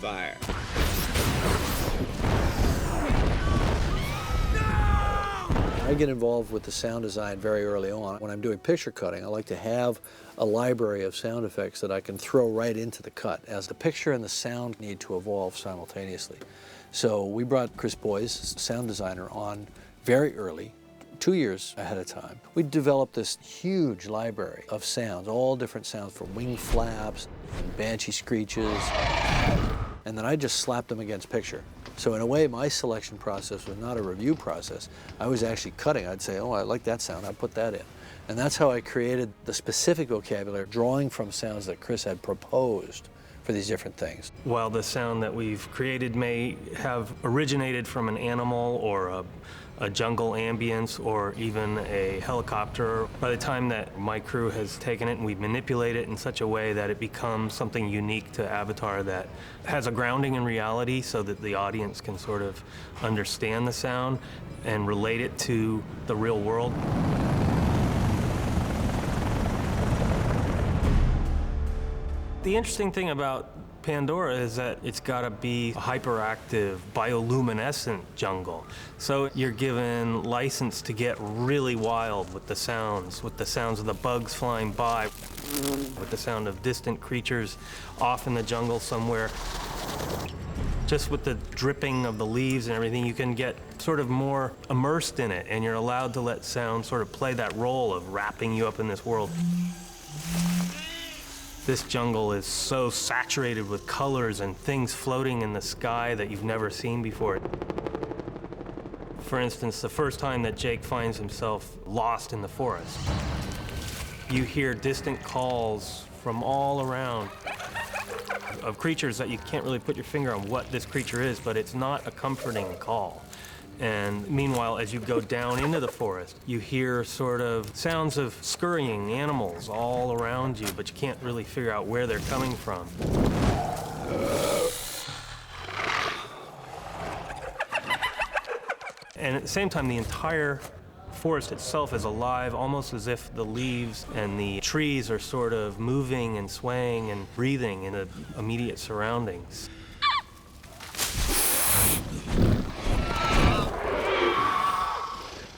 fire. I get involved with the sound design very early on. When I'm doing picture cutting, I like to have a library of sound effects that I can throw right into the cut, as the picture and the sound need to evolve simultaneously. So we brought Chris Boyes, sound designer, on very early, 2 years ahead of time. We developed this huge library of sounds, all different sounds, from wing flaps and banshee screeches, and then I just slapped them against picture. So in a way, my selection process was not a review process. I was actually cutting. I'd say, oh, I like that sound, I'd put that in. And that's how I created the specific vocabulary, drawing from sounds that Chris had proposed for these different things. While the sound that we've created may have originated from an animal or a jungle ambience or even a helicopter, by the time that my crew has taken it and we manipulate it in such a way that it becomes something unique to Avatar that has a grounding in reality so that the audience can sort of understand the sound and relate it to the real world. The interesting thing about Pandora is that it's got to be a hyperactive, bioluminescent jungle. So you're given license to get really wild with the sounds of the bugs flying by, with the sound of distant creatures off in the jungle somewhere. Just with the dripping of the leaves and everything, you can get sort of more immersed in it, and you're allowed to let sound sort of play that role of wrapping you up in this world. This jungle is so saturated with colors and things floating in the sky that you've never seen before. For instance, the first time that Jake finds himself lost in the forest, you hear distant calls from all around of creatures that you can't really put your finger on what this creature is, but it's not a comforting call. And meanwhile, as you go down into the forest, you hear sort of sounds of scurrying animals all around you, but you can't really figure out where they're coming from. And at the same time, the entire forest itself is alive, almost as if the leaves and the trees are sort of moving and swaying and breathing in the immediate surroundings.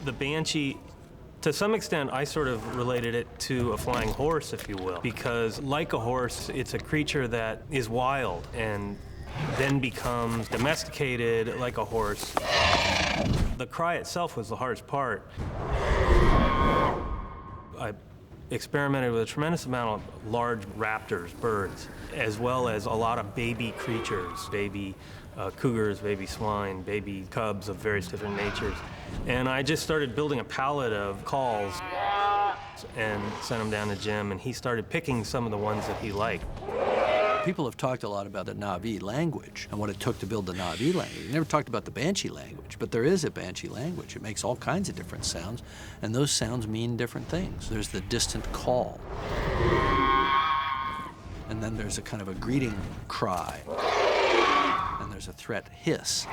The Banshee, to some extent, I sort of related it to a flying horse, if you will, because like a horse, it's a creature that is wild and then becomes domesticated like a horse. The cry itself was the hardest part. I experimented with a tremendous amount of large raptors, birds, as well as a lot of baby creatures, baby cougars, baby swine, baby cubs of various different natures. And I just started building a palette of calls and sent them down to Jim, and he started picking some of the ones that he liked. People have talked a lot about the Na'vi language and what it took to build the Na'vi language. They never talked about the Banshee language, but there is a Banshee language. It makes all kinds of different sounds, and those sounds mean different things. There's the distant call, and then there's a kind of a greeting cry, and there's a threat hiss,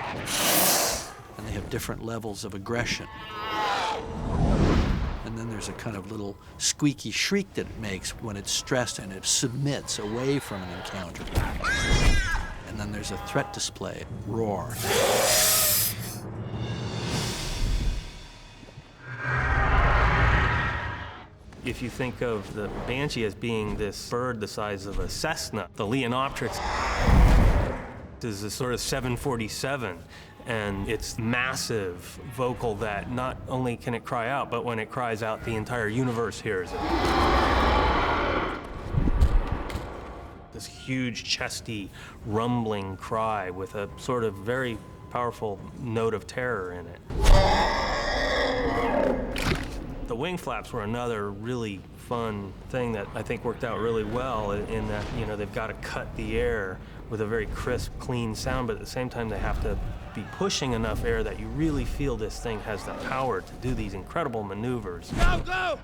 and they have different levels of aggression. And then there's a kind of little squeaky shriek that it makes when it's stressed and it submits away from an encounter. And then there's a threat display, roar. If you think of the Banshee as being this bird the size of a Cessna, the Leonopteryx is a sort of 747. And it's massive vocal that not only can it cry out, but when it cries out, the entire universe hears it. This huge, chesty, rumbling cry with a sort of very powerful note of terror in it. The wing flaps were another really fun thing that I think worked out really well in that, you know, they've got to cut the air with a very crisp, clean sound, but at the same time they have to be pushing enough air that you really feel this thing has the power to do these incredible maneuvers. Go, go!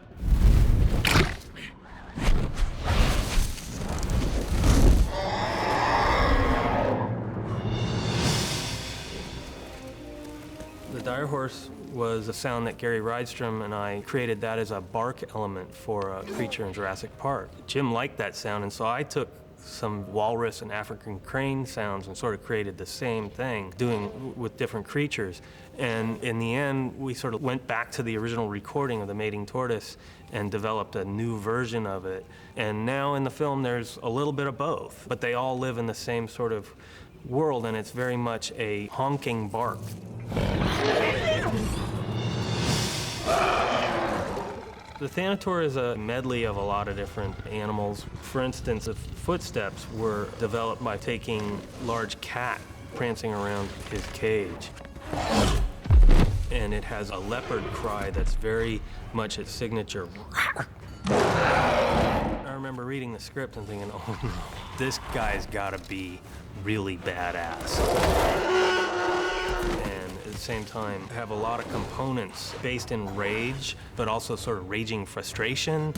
The dire horse was a sound that Gary Rydstrom and I created that as a bark element for a creature in Jurassic Park. Jim liked that sound, and so I took some walrus and African crane sounds and sort of created the same thing, doing with different creatures. And in the end, we sort of went back to the original recording of the mating tortoise and developed a new version of it. And now in the film, there's a little bit of both, but they all live in the same sort of world, and it's very much a honking bark. The Thanator is a medley of a lot of different animals. For instance, the footsteps were developed by taking large cat prancing around his cage. And it has a leopard cry that's very much its signature. I remember reading the script and thinking, oh no, this guy's gotta be really badass. And at the same time, have a lot of components based in rage, but also sort of raging frustration.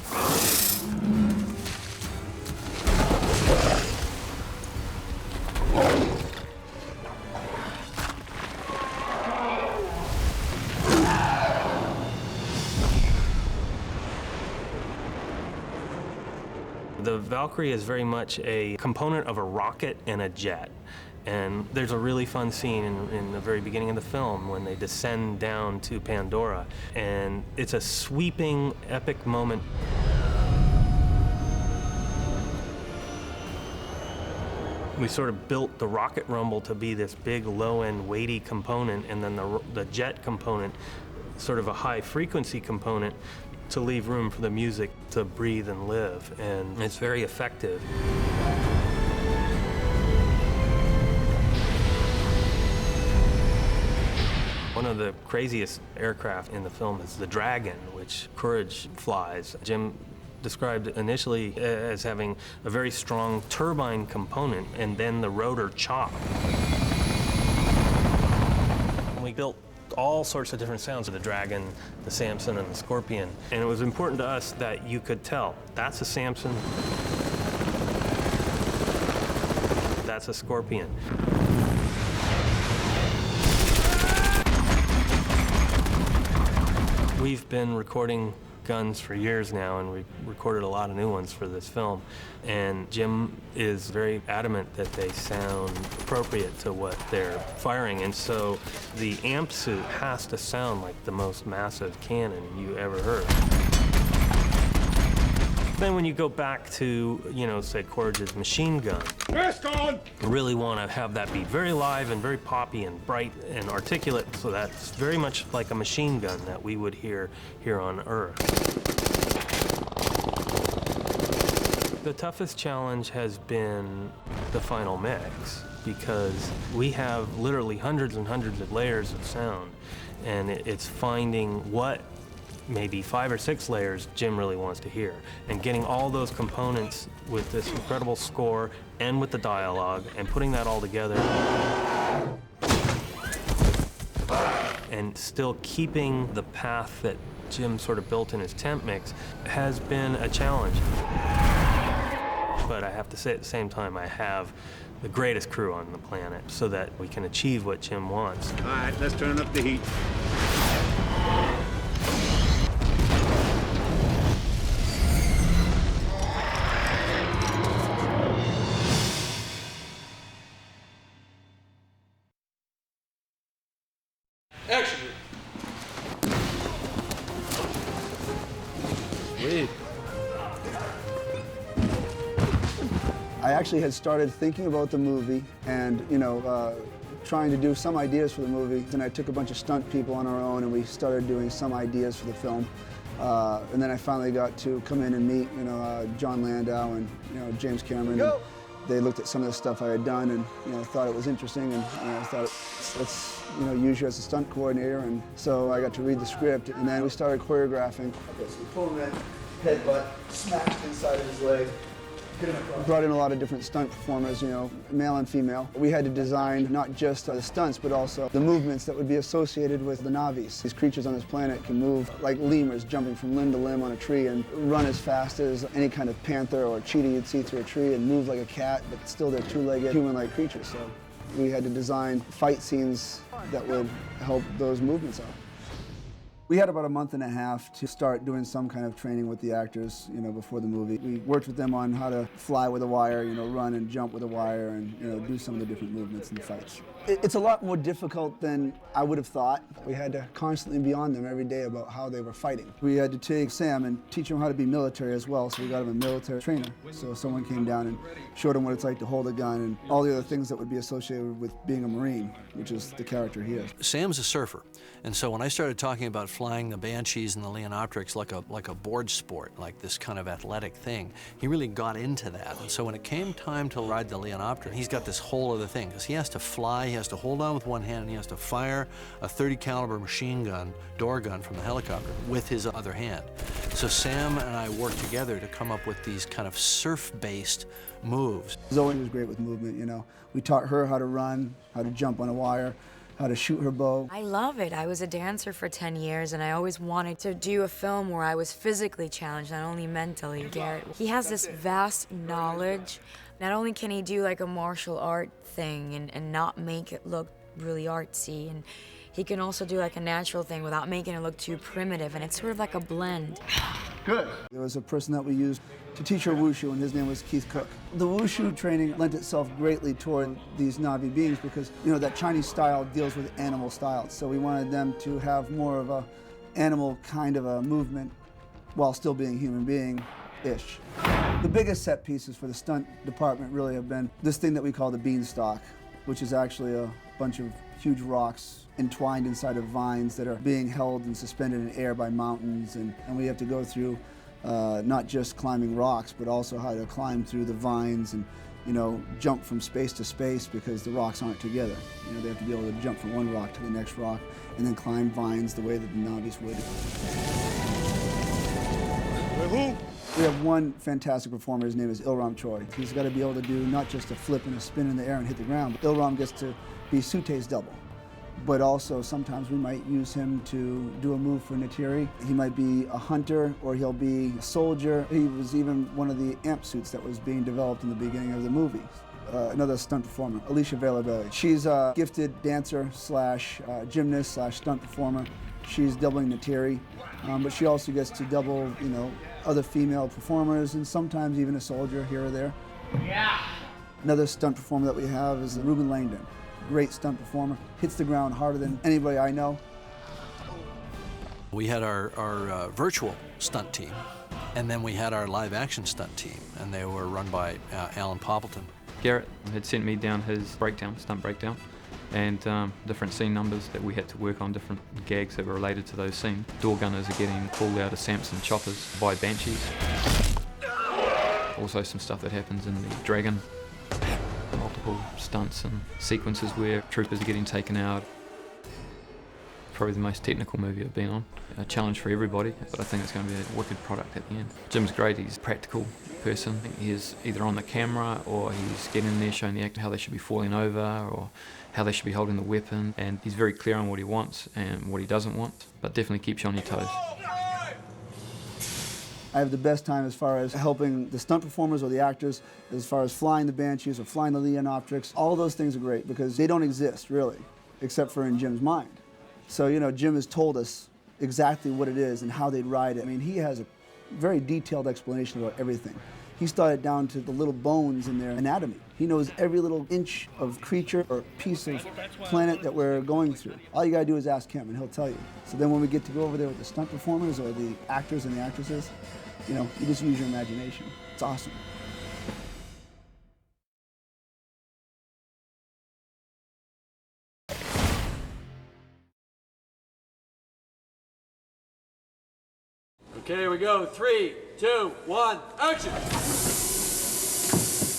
The Valkyrie is very much a component of a rocket and a jet. And there's a really fun scene in the very beginning of the film when they descend down to Pandora. And it's a sweeping, epic moment. We sort of built the rocket rumble to be this big, low-end, weighty component, and then the jet component, sort of a high-frequency component, to leave room for the music to breathe and live, and it's very effective. One of the craziest aircraft in the film is the Dragon, which Courage flies. Jim described initially as having a very strong turbine component and then the rotor chop. We built all sorts of different sounds of the Dragon, the Samson, and the Scorpion. And it was important to us that you could tell, that's a Samson, that's a Scorpion. We've been recording guns for years now, and we recorded a lot of new ones for this film. And Jim is very adamant that they sound appropriate to what they're firing. And so the amp suit has to sound like the most massive cannon you ever heard. Then when you go back to, say Courage's machine gun, you really want to have that be very live and very poppy and bright and articulate, so that's very much like a machine gun that we would hear here on Earth. The toughest challenge has been the final mix, because we have literally hundreds and hundreds of layers of sound, and it's finding what maybe 5 or 6 layers Jim really wants to hear, and getting all those components with this incredible score and with the dialogue and putting that all together and still keeping the path that Jim sort of built in his temp mix has been a challenge. But I have to say at the same time, I have the greatest crew on the planet so that we can achieve what Jim wants. All right, let's turn up the heat. Action! Sweet. I actually had started thinking about the movie and, trying to do some ideas for the movie. And I took a bunch of stunt people on our own and we started doing some ideas for the film. And then I finally got to come in and meet, John Landau and, James Cameron. And they looked at some of the stuff I had done and, thought it was interesting, and I thought, let's, use you as a stunt coordinator. And so I got to read the script, and then we started choreographing. Okay, so we pull him in, headbutt, smashed inside of his leg. Brought in a lot of different stunt performers, male and female. We had to design not just the stunts, but also the movements that would be associated with the Navis. These creatures on this planet can move like lemurs, jumping from limb to limb on a tree, and run as fast as any kind of panther or cheetah you'd see through a tree, and move like a cat, but still they're two-legged, human-like creatures. So we had to design fight scenes that would help those movements out. We had about a month and a half to start doing some kind of training with the actors, before the movie. We worked with them on how to fly with a wire, run and jump with a wire, and do some of the different movements in the fights. It's a lot more difficult than I would have thought. We had to constantly be on them every day about how they were fighting. We had to take Sam and teach him how to be military as well, so we got him a military trainer. So someone came down and showed him what it's like to hold a gun and all the other things that would be associated with being a Marine, which is the character he is. Sam's a surfer, and so when I started talking about flying the Banshees and the Leonopterics like a board sport, like this kind of athletic thing, he really got into that. And so when it came time to ride the Leonopter, he's got this whole other thing, because he has to fly, he has to hold on with one hand, and he has to fire a .30 caliber machine gun, door gun from the helicopter with his other hand. So Sam and I worked together to come up with these kind of surf-based moves. Zoe was great with movement, We taught her how to run, how to jump on a wire, how to shoot her bow. I love it. I was a dancer for 10 years, and I always wanted to do a film where I was physically challenged, not only mentally. Garrett, he has this vast knowledge. Not only can he do like a martial art thing and not make it look really artsy, and he can also do like a natural thing without making it look too primitive, and it's sort of like a blend. Good. There was a person that we used to teach her wushu, and his name was Keith Cook. The wushu training lent itself greatly toward these Na'vi beings because, that Chinese style deals with animal styles. So we wanted them to have more of a animal kind of a movement while still being human being-ish. The biggest set pieces for the stunt department really have been this thing that we call the beanstalk, which is actually a bunch of huge rocks entwined inside of vines that are being held and suspended in air by mountains, and we have to go through not just climbing rocks, but also how to climb through the vines and jump from space to space because the rocks aren't together. They have to be able to jump from one rock to the next rock and then climb vines the way that the Na'vis would. We have one fantastic performer. His name is Ilram Choi. He's got to be able to do not just a flip and a spin in the air and hit the ground, but Ilram gets to be Sute's double. But also sometimes we might use him to do a move for Natiri. He might be a hunter or he'll be a soldier. He was even one of the amp suits that was being developed in the beginning of the movie. Another stunt performer, Alicia Vela. She's a gifted dancer slash gymnast slash stunt performer. She's doubling Natiri, but she also gets to double, other female performers and sometimes even a soldier here or there. Yeah. Another stunt performer that we have is Ruben Langdon. Great stunt performer, hits the ground harder than anybody I know. We had our virtual stunt team, and then we had our live action stunt team, and they were run by Alan Poppleton. Garrett had sent me down his stunt breakdown, and different scene numbers that we had to work on, different gags that were related to those scenes. Door gunners are getting pulled out of Samson choppers by Banshees. Also some stuff that happens in the Dragon. Multiple stunts and sequences where troopers are getting taken out. Probably the most technical movie I've been on. A challenge for everybody, but I think it's going to be a wicked product at the end. Jim's great, he's a practical person. He's either on the camera or he's getting in there showing the actor how they should be falling over or how they should be holding the weapon, and he's very clear on what he wants and what he doesn't want, but definitely keeps you on your toes. I have the best time as far as helping the stunt performers or the actors, as far as flying the Banshees or flying the Leonopterics. All those things are great because they don't exist, really, except for in Jim's mind. So, Jim has told us exactly what it is and how they'd ride it. I mean, he has a very detailed explanation about everything. He's thought it down to the little bones in their anatomy. He knows every little inch of creature or piece of planet that we're going through. All you gotta do is ask him and he'll tell you. So then when we get to go over there with the stunt performers or the actors and the actresses, you just use your imagination. It's awesome. Okay, here we go. 3, 2, 1, action!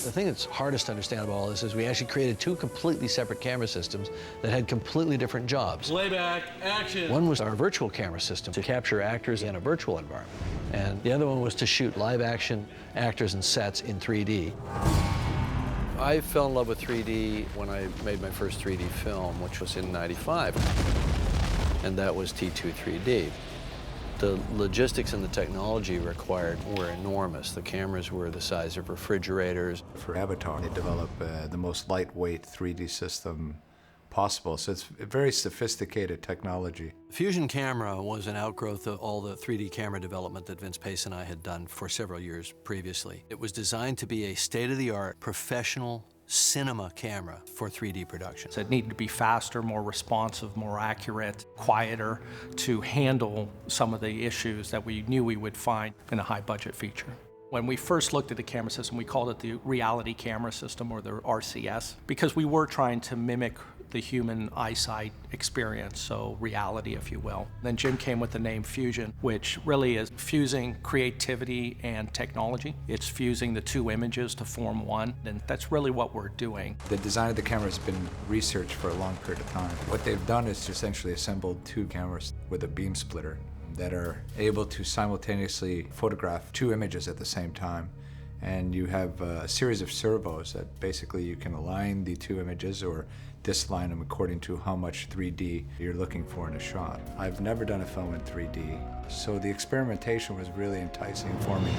The thing that's hardest to understand about all this is we actually created two completely separate camera systems that had completely different jobs. Playback, action! One was our virtual camera system to capture actors in a virtual environment, and the other one was to shoot live action actors and sets in 3D. I fell in love with 3D when I made my first 3D film, which was in '95, and that was T2 3D. The logistics and the technology required were enormous. The cameras were the size of refrigerators. For Avatar, they developed the most lightweight 3D system possible, so it's a very sophisticated technology. Fusion camera was an outgrowth of all the 3D camera development that Vince Pace and I had done for several years previously. It was designed to be a state-of-the-art professional cinema camera for 3D production. So it needed to be faster, more responsive, more accurate, quieter to handle some of the issues that we knew we would find in a high-budget feature. When we first looked at the camera system, we called it the reality camera system, or the RCS, because we were trying to mimic the human eyesight experience, so reality, if you will. Then Jim came with the name Fusion, which really is fusing creativity and technology. It's fusing the two images to form one, and that's really what we're doing. The design of the camera has been researched for a long period of time. What they've done is essentially assembled two cameras with a beam splitter that are able to simultaneously photograph two images at the same time. And you have a series of servos that basically you can align the two images or disalign them according to how much 3D you're looking for in a shot. I've never done a film in 3D, so the experimentation was really enticing for me.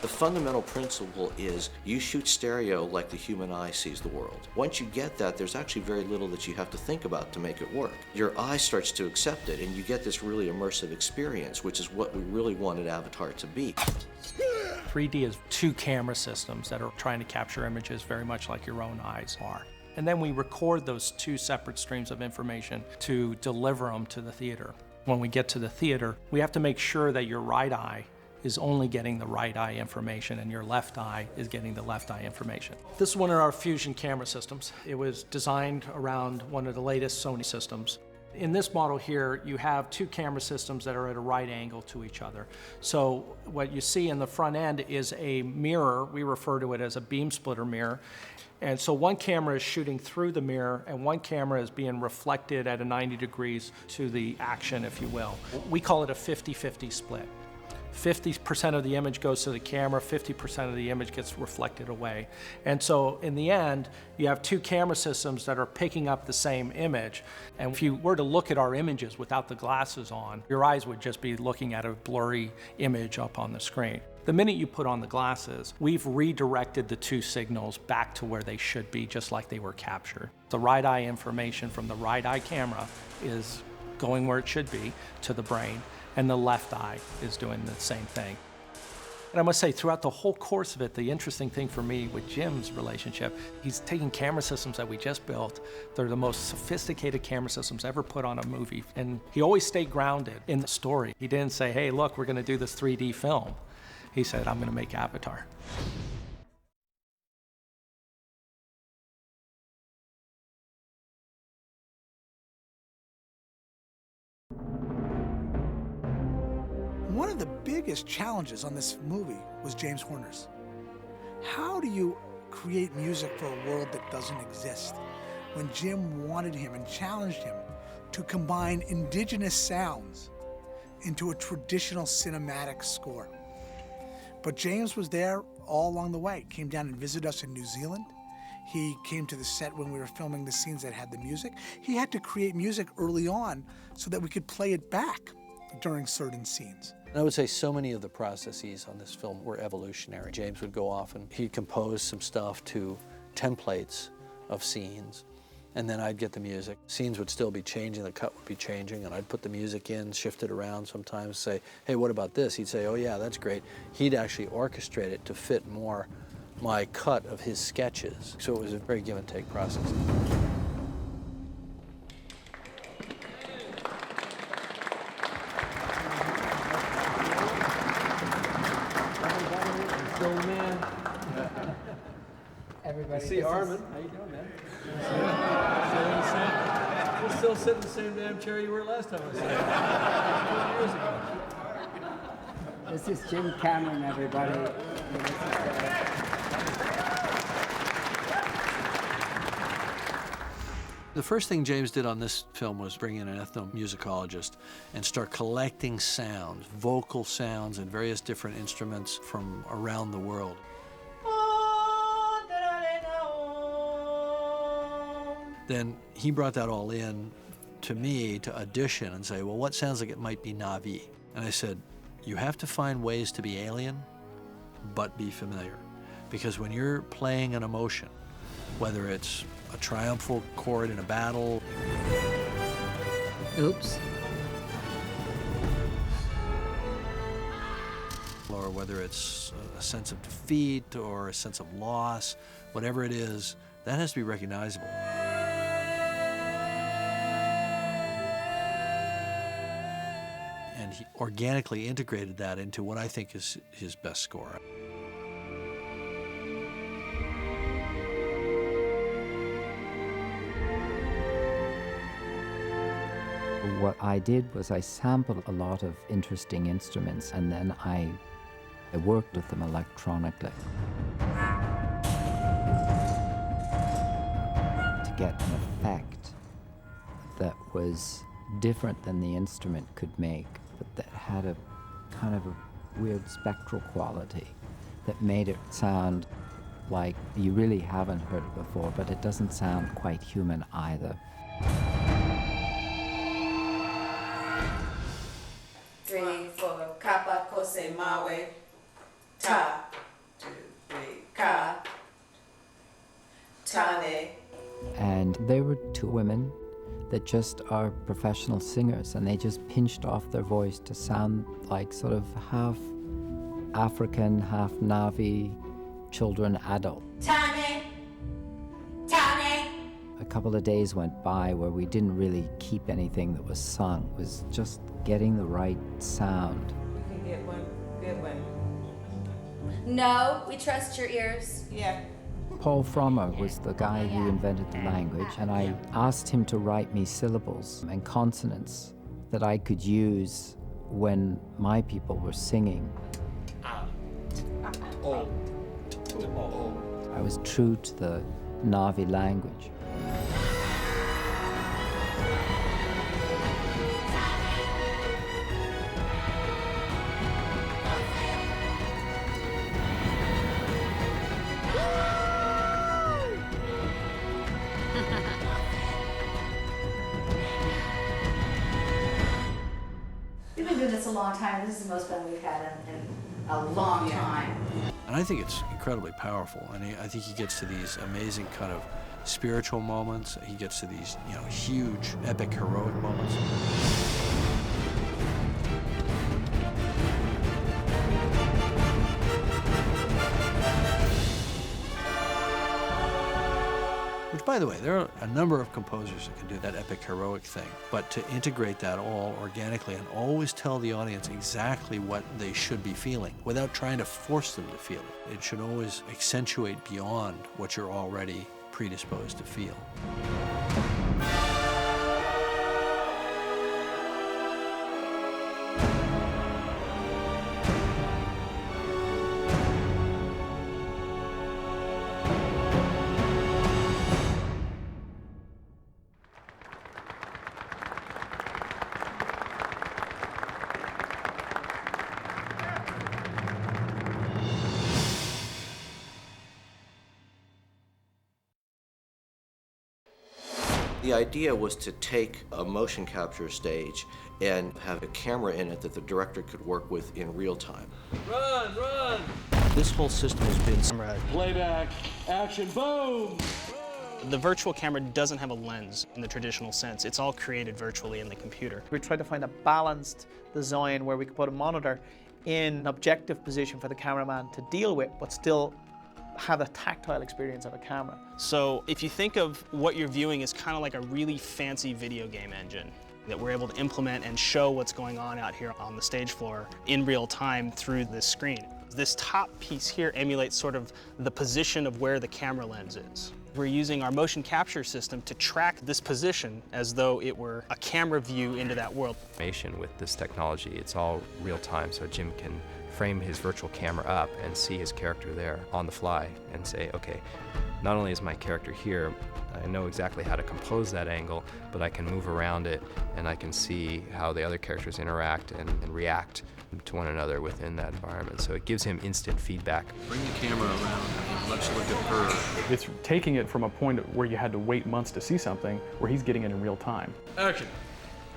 The fundamental principle is you shoot stereo like the human eye sees the world. Once you get that, there's actually very little that you have to think about to make it work. Your eye starts to accept it, and you get this really immersive experience, which is what we really wanted Avatar to be. 3D is two camera systems that are trying to capture images very much like your own eyes are. And then we record those two separate streams of information to deliver them to the theater. When we get to the theater, we have to make sure that your right eye is only getting the right eye information and your left eye is getting the left eye information. This is one of our Fusion camera systems. It was designed around one of the latest Sony systems. In this model here, you have two camera systems that are at a right angle to each other. So what you see in the front end is a mirror. We refer to it as a beam splitter mirror. And so one camera is shooting through the mirror and one camera is being reflected at a 90 degrees to the action, if you will. We call it a 50-50 split. 50% of the image goes to the camera, 50% of the image gets reflected away. And so in the end, you have two camera systems that are picking up the same image. And if you were to look at our images without the glasses on, your eyes would just be looking at a blurry image up on the screen. The minute you put on the glasses, we've redirected the two signals back to where they should be, just like they were captured. The right eye information from the right eye camera is going where it should be, to the brain, and the left eye is doing the same thing. And I must say, throughout the whole course of it, the interesting thing for me with Jim's relationship, he's taking camera systems that we just built. They're the most sophisticated camera systems ever put on a movie. And he always stayed grounded in the story. He didn't say, hey, look, we're gonna do this 3D film. He said, I'm gonna make Avatar. One of the biggest challenges on this movie was James Horner's. How do you create music for a world that doesn't exist? When Jim wanted him and challenged him to combine indigenous sounds into a traditional cinematic score. But James was there all along the way. Came down and visited us in New Zealand. He came to the set when we were filming the scenes that had the music. He had to create music early on so that we could play it back during certain scenes. And I would say so many of the processes on this film were evolutionary. James would go off and he'd compose some stuff to templates of scenes, and then I'd get the music. Scenes would still be changing, the cut would be changing, and I'd put the music in, shift it around sometimes, say, hey, what about this? He'd say, oh yeah, that's great. He'd actually orchestrate it to fit more my cut of his sketches. So it was a very give and take process. Everybody. See Armin. How you doing, man? You're still sitting in the same damn chair you were last time I saw you. 20 years ago. This is Jim Cameron, everybody. The first thing James did on this film was bring in an ethnomusicologist and start collecting sounds, vocal sounds and various different instruments from around the world. Then he brought that all in to me to audition and say, well, what sounds like it might be Na'vi? And I said, you have to find ways to be alien, but be familiar. Because when you're playing an emotion, whether it's a triumphal chord in a battle, Oops. Or whether it's a sense of defeat or a sense of loss, whatever it is, that has to be recognizable. And he organically integrated that into what I think is his best score. What I did was I sampled a lot of interesting instruments, and then I worked with them electronically to get an effect that was different than the instrument could make, but that had a kind of a weird spectral quality that made it sound like you really haven't heard it before, but it doesn't sound quite human either. 3, 4, kappa, kose, mawe, ta, 2, 3, ka, tane. And they were two women that just are professional singers, and they just pinched off their voice to sound like sort of half African, half Navi, children, adult. Tane, tane. A couple of days went by where we didn't really keep anything that was sung. It was just getting the right sound. We can get one, good one. No, we trust your ears. Yeah. Paul Frommer was the guy who invented the language, and I asked him to write me syllables and consonants that I could use when my people were singing. I was true to the Navi language. We've been doing this a long time. This is the most fun we've had in a long time. And I think it's incredibly powerful. And I think he gets to these amazing kind of spiritual moments. He gets to these, huge, epic, heroic moments. Which, by the way, there are a number of composers that can do that epic, heroic thing. But to integrate that all organically and always tell the audience exactly what they should be feeling without trying to force them to feel it. It should always accentuate beyond what you're already predisposed to feel. The idea was to take a motion capture stage and have a camera in it that the director could work with in real time. Run, run! This whole system has been Playback, action, boom! The virtual camera doesn't have a lens in the traditional sense. It's all created virtually in the computer. We tried to find a balanced design where we could put a monitor in an objective position for the cameraman to deal with, but still have the tactile experience of a camera. So if you think of what you're viewing as kind of like a really fancy video game engine that we're able to implement and show what's going on out here on the stage floor in real time through this screen. This top piece here emulates sort of the position of where the camera lens is. We're using our motion capture system to track this position as though it were a camera view into that world. With this technology, it's all real time, so Jim can frame his virtual camera up and see his character there on the fly and say, okay, not only is my character here, I know exactly how to compose that angle, but I can move around it and I can see how the other characters interact and react to one another within that environment. So it gives him instant feedback. Bring the camera around and let's look at her. It's taking it from a point where you had to wait months to see something, where he's getting it in real time. Action!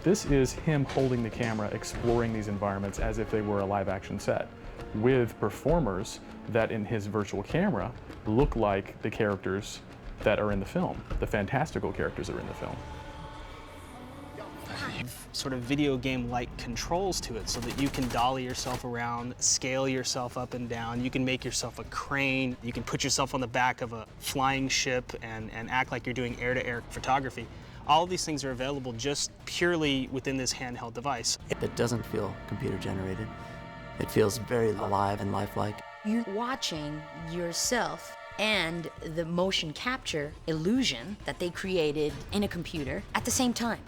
This is him holding the camera, exploring these environments as if they were a live action set, with performers that in his virtual camera look like the characters that are in the film, the fantastical characters that are in the film. of sort of video game-like controls to it so that you can dolly yourself around, scale yourself up and down, you can make yourself a crane, you can put yourself on the back of a flying ship and act like you're doing air-to-air photography. All of these things are available just purely within this handheld device. It doesn't feel computer generated. It feels very alive and lifelike. You're watching yourself and the motion capture illusion that they created in a computer at the same time.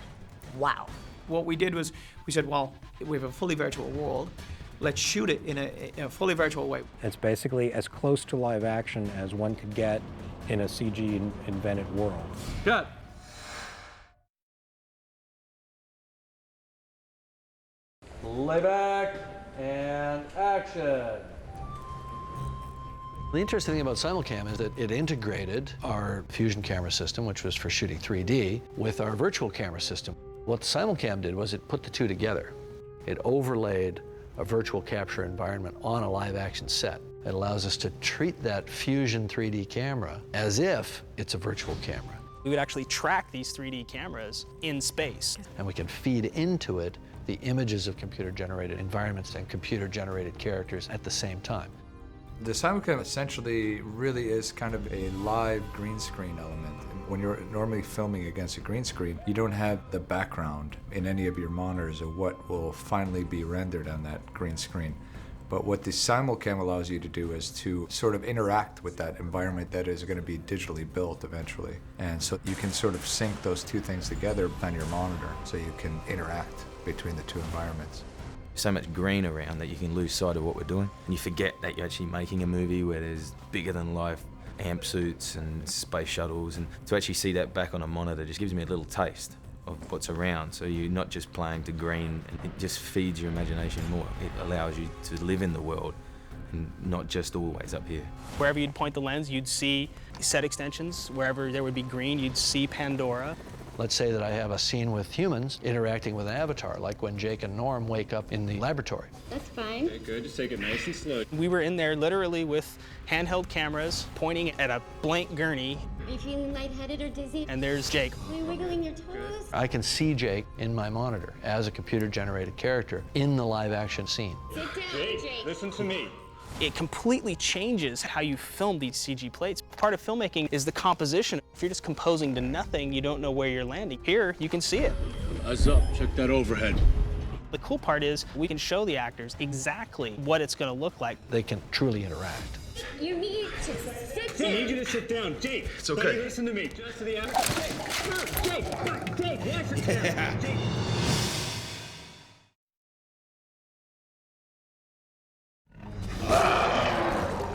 Wow. What we did was we said, well, we have a fully virtual world. Let's shoot it in a fully virtual way. It's basically as close to live action as one could get in a CG-invented world. Cut. Lay back and action. The interesting thing about Simulcam is that it integrated our Fusion camera system, which was for shooting 3D, with our virtual camera system. What the Simulcam did was it put the two together. It overlaid a virtual capture environment on a live action set. It allows us to treat that Fusion 3D camera as if it's a virtual camera. We would actually track these 3D cameras in space. And we can feed into it the images of computer-generated environments and computer-generated characters at the same time. The Simulcam essentially really is kind of a live green screen element. When you're normally filming against a green screen, you don't have the background in any of your monitors of what will finally be rendered on that green screen. But what the Simulcam allows you to do is to sort of interact with that environment that is going to be digitally built eventually. And so you can sort of sync those two things together on your monitor so you can interact between the two environments. So much green around that you can lose sight of what we're doing. And you forget that you're actually making a movie where there's bigger than life amp suits and space shuttles. And to actually see that back on a monitor just gives me a little taste of what's around. So you're not just playing to green, and it just feeds your imagination more. It allows you to live in the world and not just always up here. Wherever you'd point the lens, you'd see set extensions. Wherever there would be green, you'd see Pandora. Let's say that I have a scene with humans interacting with an avatar, like when Jake and Norm wake up in the laboratory. That's fine. Okay, good. Just take it nice and slow. We were in there literally with handheld cameras pointing at a blank gurney. Are you feeling lightheaded or dizzy? And there's Jake. Are you wiggling your toes? I can see Jake in my monitor as a computer-generated character in the live-action scene. Sit down, Jake. Listen to me. It completely changes how you film these CG plates. Part of filmmaking is the composition. If you're just composing to nothing, you don't know where you're landing. Here, you can see it. Eyes up, check that overhead. The cool part is we can show the actors exactly what it's going to look like. They can truly interact. You need to sit down. I need you to sit down. Jake, it's okay. Buddy, listen to me. Just to the actor. Jake, watch it down. Jake.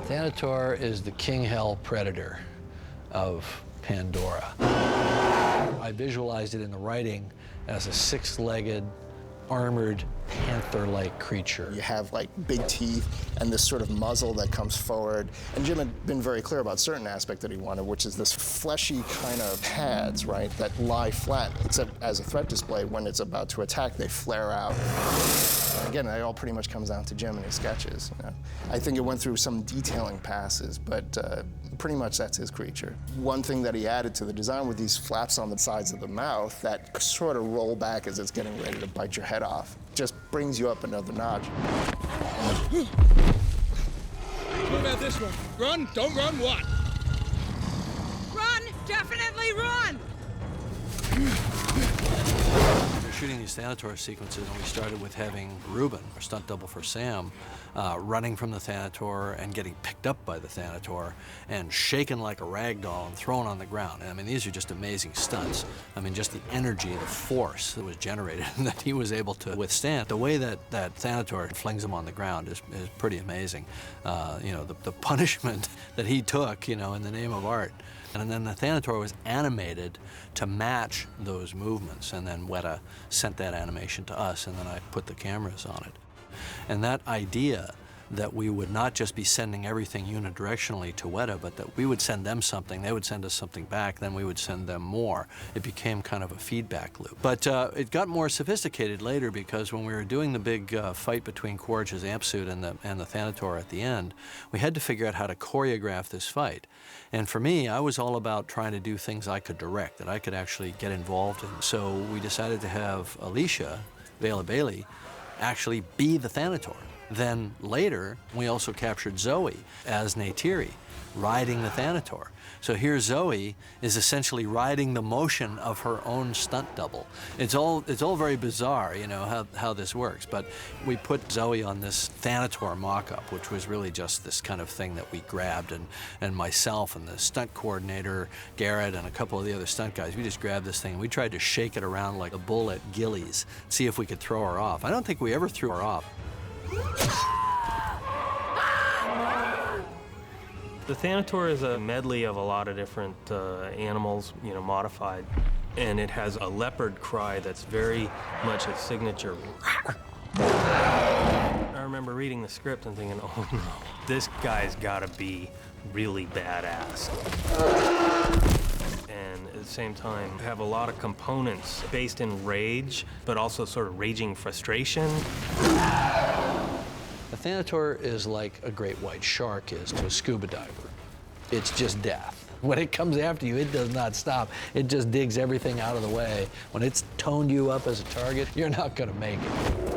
Thanator is the king hell predator of Pandora. I visualized it in the writing as a six-legged, armored, panther-like creature. You have like big teeth and this sort of muzzle that comes forward. And Jim had been very clear about certain aspect that he wanted, which is this fleshy kind of pads, right, that lie flat, except as a threat display, when it's about to attack, they flare out. Again, that all pretty much comes down to Jim and his sketches. You know? I think it went through some detailing passes, but pretty much that's his creature. One thing that he added to the design were these flaps on the sides of the mouth that sort of roll back as it's getting ready to bite your head off. Just brings you up another notch. What about this one? Run, don't run, what? Run! Definitely run! We were shooting these Thanator sequences, and we started with having Ruben, our stunt double for Sam, running from the Thanator and getting picked up by the Thanator and shaken like a rag doll and thrown on the ground. And, I mean, these are just amazing stunts. I mean, just the energy, the force that was generated and that he was able to withstand. The way that Thanator flings him on the ground is pretty amazing. You know, the punishment that he took, you know, in the name of art. And then the Thanator was animated to match those movements, and then Weta sent that animation to us, and then I put the cameras on it. And that idea that we would not just be sending everything unidirectionally to Weta, but that we would send them something, they would send us something back, then we would send them more. It became kind of a feedback loop. But it got more sophisticated later, because when we were doing the big fight between Quaritch's amp suit and the Thanator at the end, we had to figure out how to choreograph this fight. And for me, I was all about trying to do things I could direct, that I could actually get involved in. So we decided to have Alicia, Vela Bailey, actually be the Thanator. Then later, we also captured Zoe as Neytiri, riding the Thanator. So here Zoe is essentially riding the motion of her own stunt double. It's all very bizarre, you know, how this works. But we put Zoe on this Thanator mock-up, which was really just this kind of thing that we grabbed, and myself and the stunt coordinator, Garrett, and a couple of the other stunt guys, we just grabbed this thing and we tried to shake it around like a bull at Gillies, see if we could throw her off. I don't think we ever threw her off. The Thanator is a medley of a lot of different animals, you know, modified. And it has a leopard cry that's very much its signature. I remember reading the script and thinking, oh no, this guy's gotta be really badass. And at the same time, have a lot of components based in rage, but also sort of raging frustration. A Thanator is like a great white shark is to a scuba diver. It's just death. When it comes after you, it does not stop. It just digs everything out of the way. When it's toned you up as a target, you're not gonna make it.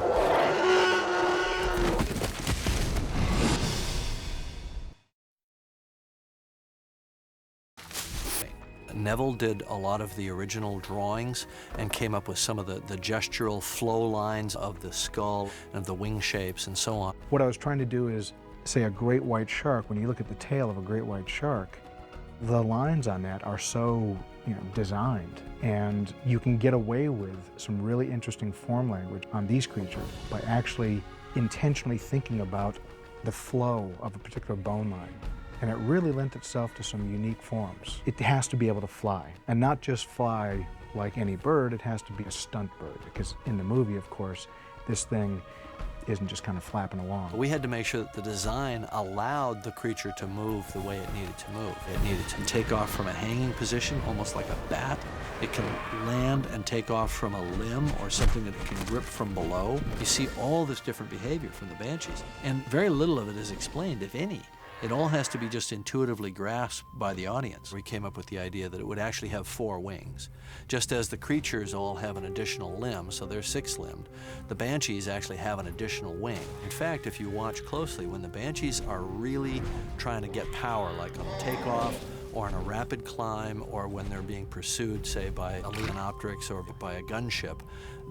Neville did a lot of the original drawings and came up with some of the gestural flow lines of the skull and the wing shapes and so on. What I was trying to do is, say, a great white shark, when you look at the tail of a great white shark, the lines on that are so, you know, designed, and you can get away with some really interesting form language on these creatures by actually intentionally thinking about the flow of a particular bone line. And it really lent itself to some unique forms. It has to be able to fly, and not just fly like any bird, it has to be a stunt bird, because in the movie, of course, this thing isn't just kind of flapping along. We had to make sure that the design allowed the creature to move the way it needed to move. It needed to take off from a hanging position, almost like a bat. It can land and take off from a limb or something that it can grip from below. You see all this different behavior from the Banshees, and very little of it is explained, if any. It all has to be just intuitively grasped by the audience. We came up with the idea that it would actually have 4 wings. Just as the creatures all have an additional limb, so they're 6-limbed, the Banshees actually have an additional wing. In fact, if you watch closely, when the Banshees are really trying to get power, like on a takeoff, or on a rapid climb, or when they're being pursued, say, by a Leonopteryx or by a gunship,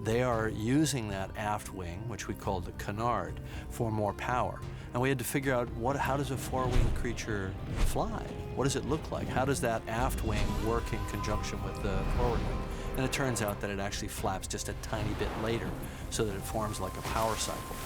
they are using that aft wing, which we call the canard, for more power. And we had to figure out how does a 4-winged creature fly? What does it look like? How does that aft wing work in conjunction with the forward wing? And it turns out that it actually flaps just a tiny bit later, so that it forms like a power cycle.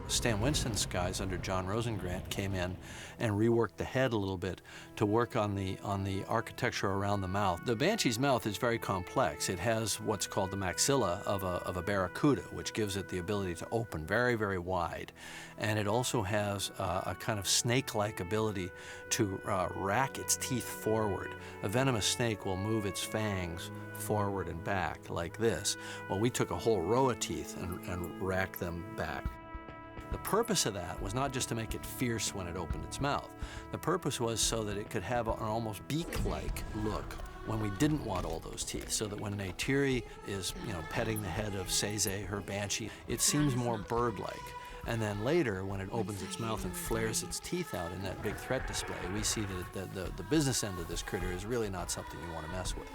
Stan Winston's guys under John Rosengrant came in and reworked the head a little bit to work on the architecture around the mouth. The Banshee's mouth is very complex. It has what's called the maxilla of a barracuda, which gives it the ability to open very, very wide. And it also has a kind of snake-like ability to rack its teeth forward. A venomous snake will move its fangs forward and back like this. Well, we took a whole row of teeth and racked them back. The purpose of that was not just to make it fierce when it opened its mouth. The purpose was so that it could have an almost beak-like look when we didn't want all those teeth, so that when Neytiri is, you know, petting the head of Seize, her banshee, it seems more bird-like. And then later, when it opens its mouth and flares its teeth out in that big threat display, we see that the business end of this critter is really not something you want to mess with.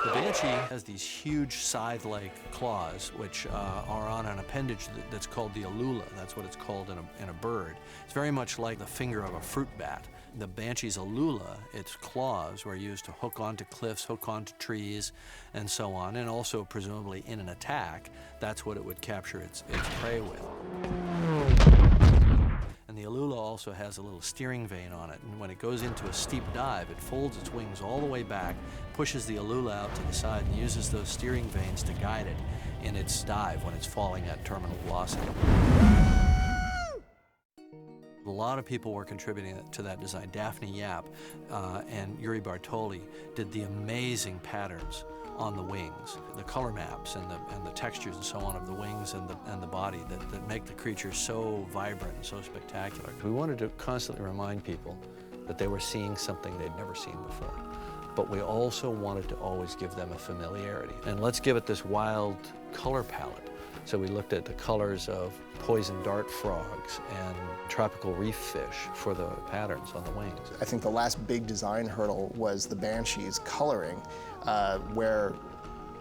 The Banshee has these huge scythe-like claws, which are on an appendage that's called the alula. That's what it's called in a bird. It's very much like the finger of a fruit bat. The Banshee's alula, its claws, were used to hook onto cliffs, hook onto trees, and so on, and also presumably in an attack, that's what it would capture its prey with. And the Alula also has a little steering vane on it, and when it goes into a steep dive, it folds its wings all the way back, pushes the Alula out to the side, and uses those steering vanes to guide it in its dive when it's falling at terminal velocity. A lot of people were contributing to that design. Daphne Yap and Yuri Bartoli did the amazing patterns on the wings, the color maps and the textures and so on of the wings and the body that make the creature so vibrant and so spectacular. We wanted to constantly remind people that they were seeing something they'd never seen before. But we also wanted to always give them a familiarity. And let's give it this wild color palette. So we looked at the colors of poison dart frogs and tropical reef fish for the patterns on the wings. I think the last big design hurdle was the Banshees coloring, where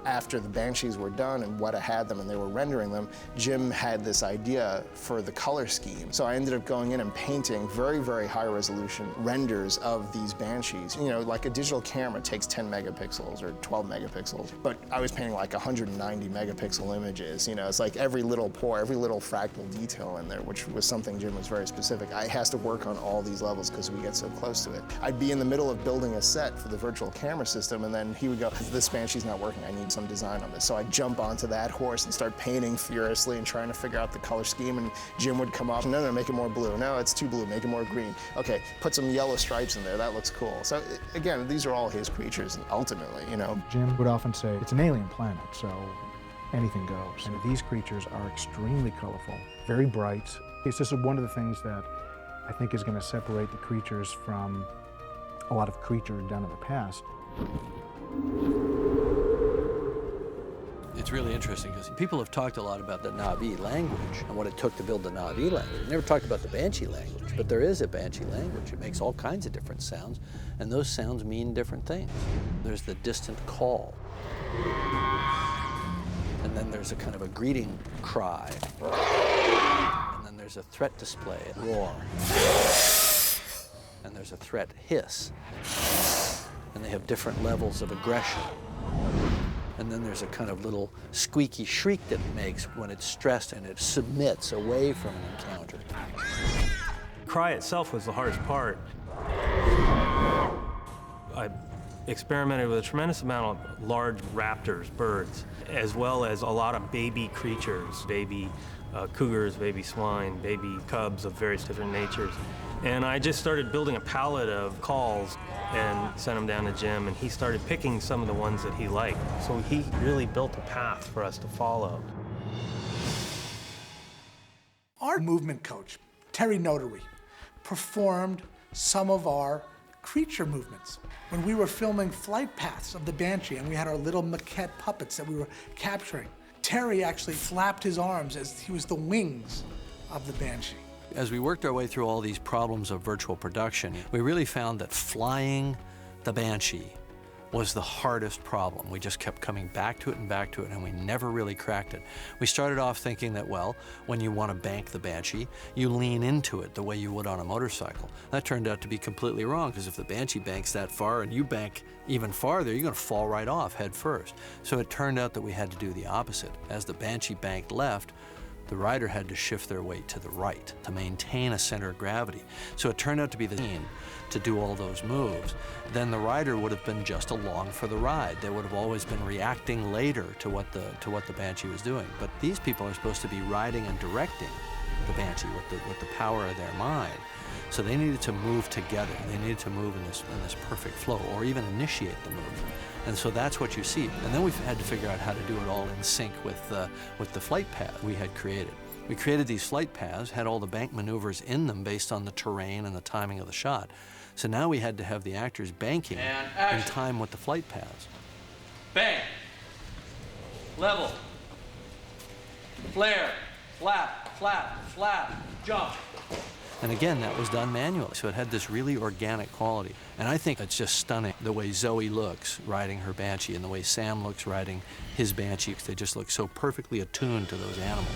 after the Banshees were done and Weta had them and they were rendering them, Jim had this idea for the color scheme. So I ended up going in and painting very, very high resolution renders of these Banshees. You know, like a digital camera takes 10 megapixels or 12 megapixels, but I was painting like 190 megapixel images. You know, it's like every little pore, every little fractal detail in there, which was something Jim was very specific. I has to work on all these levels because we get so close to it. I'd be in the middle of building a set for the virtual camera system, and then he would go, this Banshee's not working, I need some design on this. So I'd jump onto that horse and start painting furiously and trying to figure out the color scheme, and Jim would come up, no, make it more blue. No, it's too blue, make it more green. Okay, put some yellow stripes in there, that looks cool. So again, these are all his creatures, ultimately, you know. Jim would often say, it's an alien planet, so anything goes. And these creatures are extremely colorful, very bright. It's just one of the things that I think is going to separate the creatures from a lot of creatures done in the past. It's really interesting because people have talked a lot about the Na'vi language and what it took to build the Na'vi language. They never talked about the Banshee language, but there is a Banshee language. It makes all kinds of different sounds, and those sounds mean different things. There's the distant call, and then there's a kind of a greeting cry, and then there's a threat display, a roar, and there's a threat hiss, and they have different levels of aggression. And then there's a kind of little squeaky shriek that it makes when it's stressed and it submits away from an encounter. Cry itself was the hardest part. I experimented with a tremendous amount of large raptors, birds, as well as a lot of baby creatures, baby cougars, baby swine, baby cubs of various different natures. And I just started building a palette of calls and sent them down to Jim, and he started picking some of the ones that he liked. So he really built a path for us to follow. Our movement coach, Terry Notary, performed some of our creature movements. When we were filming flight paths of the Banshee and we had our little maquette puppets that we were capturing, Terry actually flapped his arms as he was the wings of the Banshee. As we worked our way through all these problems of virtual production, we really found that flying the Banshee was the hardest problem. We just kept coming back to it, and we never really cracked it. We started off thinking that, well, when you want to bank the Banshee, you lean into it the way you would on a motorcycle. That turned out to be completely wrong, because if the Banshee banks that far and you bank even farther, you're going to fall right off head first. So it turned out that we had to do the opposite. As the Banshee banked left, the rider had to shift their weight to the right to maintain a center of gravity. So it turned out to be the team to do all those moves. Then the rider would have been just along for the ride. They would have always been reacting later to what the Banshee was doing. But these people are supposed to be riding and directing the Banshee with the power of their mind. So they needed to move together. They needed to move in this perfect flow, or even initiate the move. And so that's what you see. And then we've had to figure out how to do it all in sync with the flight path we had created. We created these flight paths, had all the bank maneuvers in them based on the terrain and the timing of the shot. So now we had to have the actors banking in time with the flight paths. Bang. Level. Flare. Flap. Flap. Flap. Jump. And again, that was done manually, so it had this really organic quality. And I think it's just stunning the way Zoe looks riding her Banshee and the way Sam looks riding his Banshee. They just look so perfectly attuned to those animals.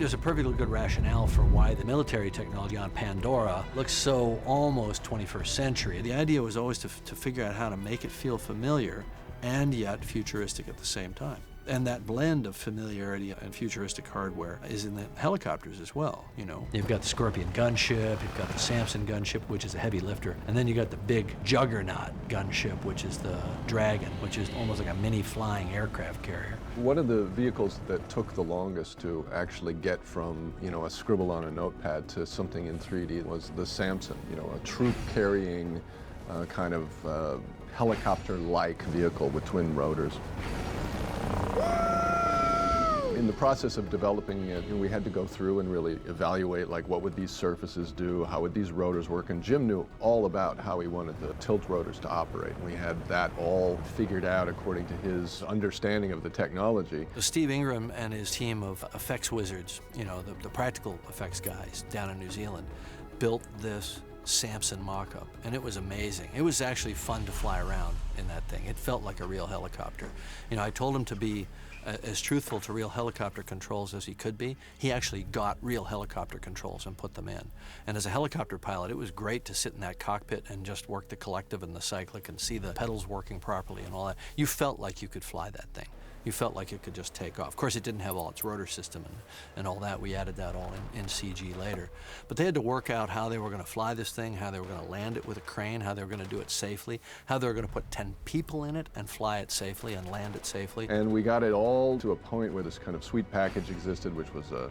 there's a perfectly good rationale for why the military technology on Pandora looks so almost 21st century. The idea was always to figure out how to make it feel familiar and yet futuristic at the same time. And that blend of familiarity and futuristic hardware is in the helicopters as well, you know. You've got the Scorpion gunship, you've got the Samson gunship, which is a heavy lifter, and then you got the big Juggernaut gunship, which is the Dragon, which is almost like a mini flying aircraft carrier. One of the vehicles that took the longest to actually get from, you know, a scribble on a notepad to something in 3D was the Samson, you know, a troop-carrying kind of helicopter-like vehicle with twin rotors. In the process of developing it, you know, we had to go through and really evaluate, like, what would these surfaces do, how would these rotors work, and Jim knew all about how he wanted the tilt rotors to operate. We had that all figured out according to his understanding of the technology. So Steve Ingram and his team of effects wizards, you know, the practical effects guys down in New Zealand, built this Samson mock-up, and it was amazing. It was actually fun to fly around in that thing. It felt like a real helicopter. You know, I told him to be as truthful to real helicopter controls as he could be. He actually got real helicopter controls and put them in. And as a helicopter pilot, it was great to sit in that cockpit and just work the collective and the cyclic and see the pedals working properly and all that. You felt like you could fly that thing. You felt like it could just take off. Of course, it didn't have all its rotor system and all that. We added that all in CG later. But they had to work out how they were going to fly this thing, how they were going to land it with a crane, how they were going to do it safely, how they were going to put 10 people in it and fly it safely and land it safely. And we got it all to a point where this kind of suite package existed, which was a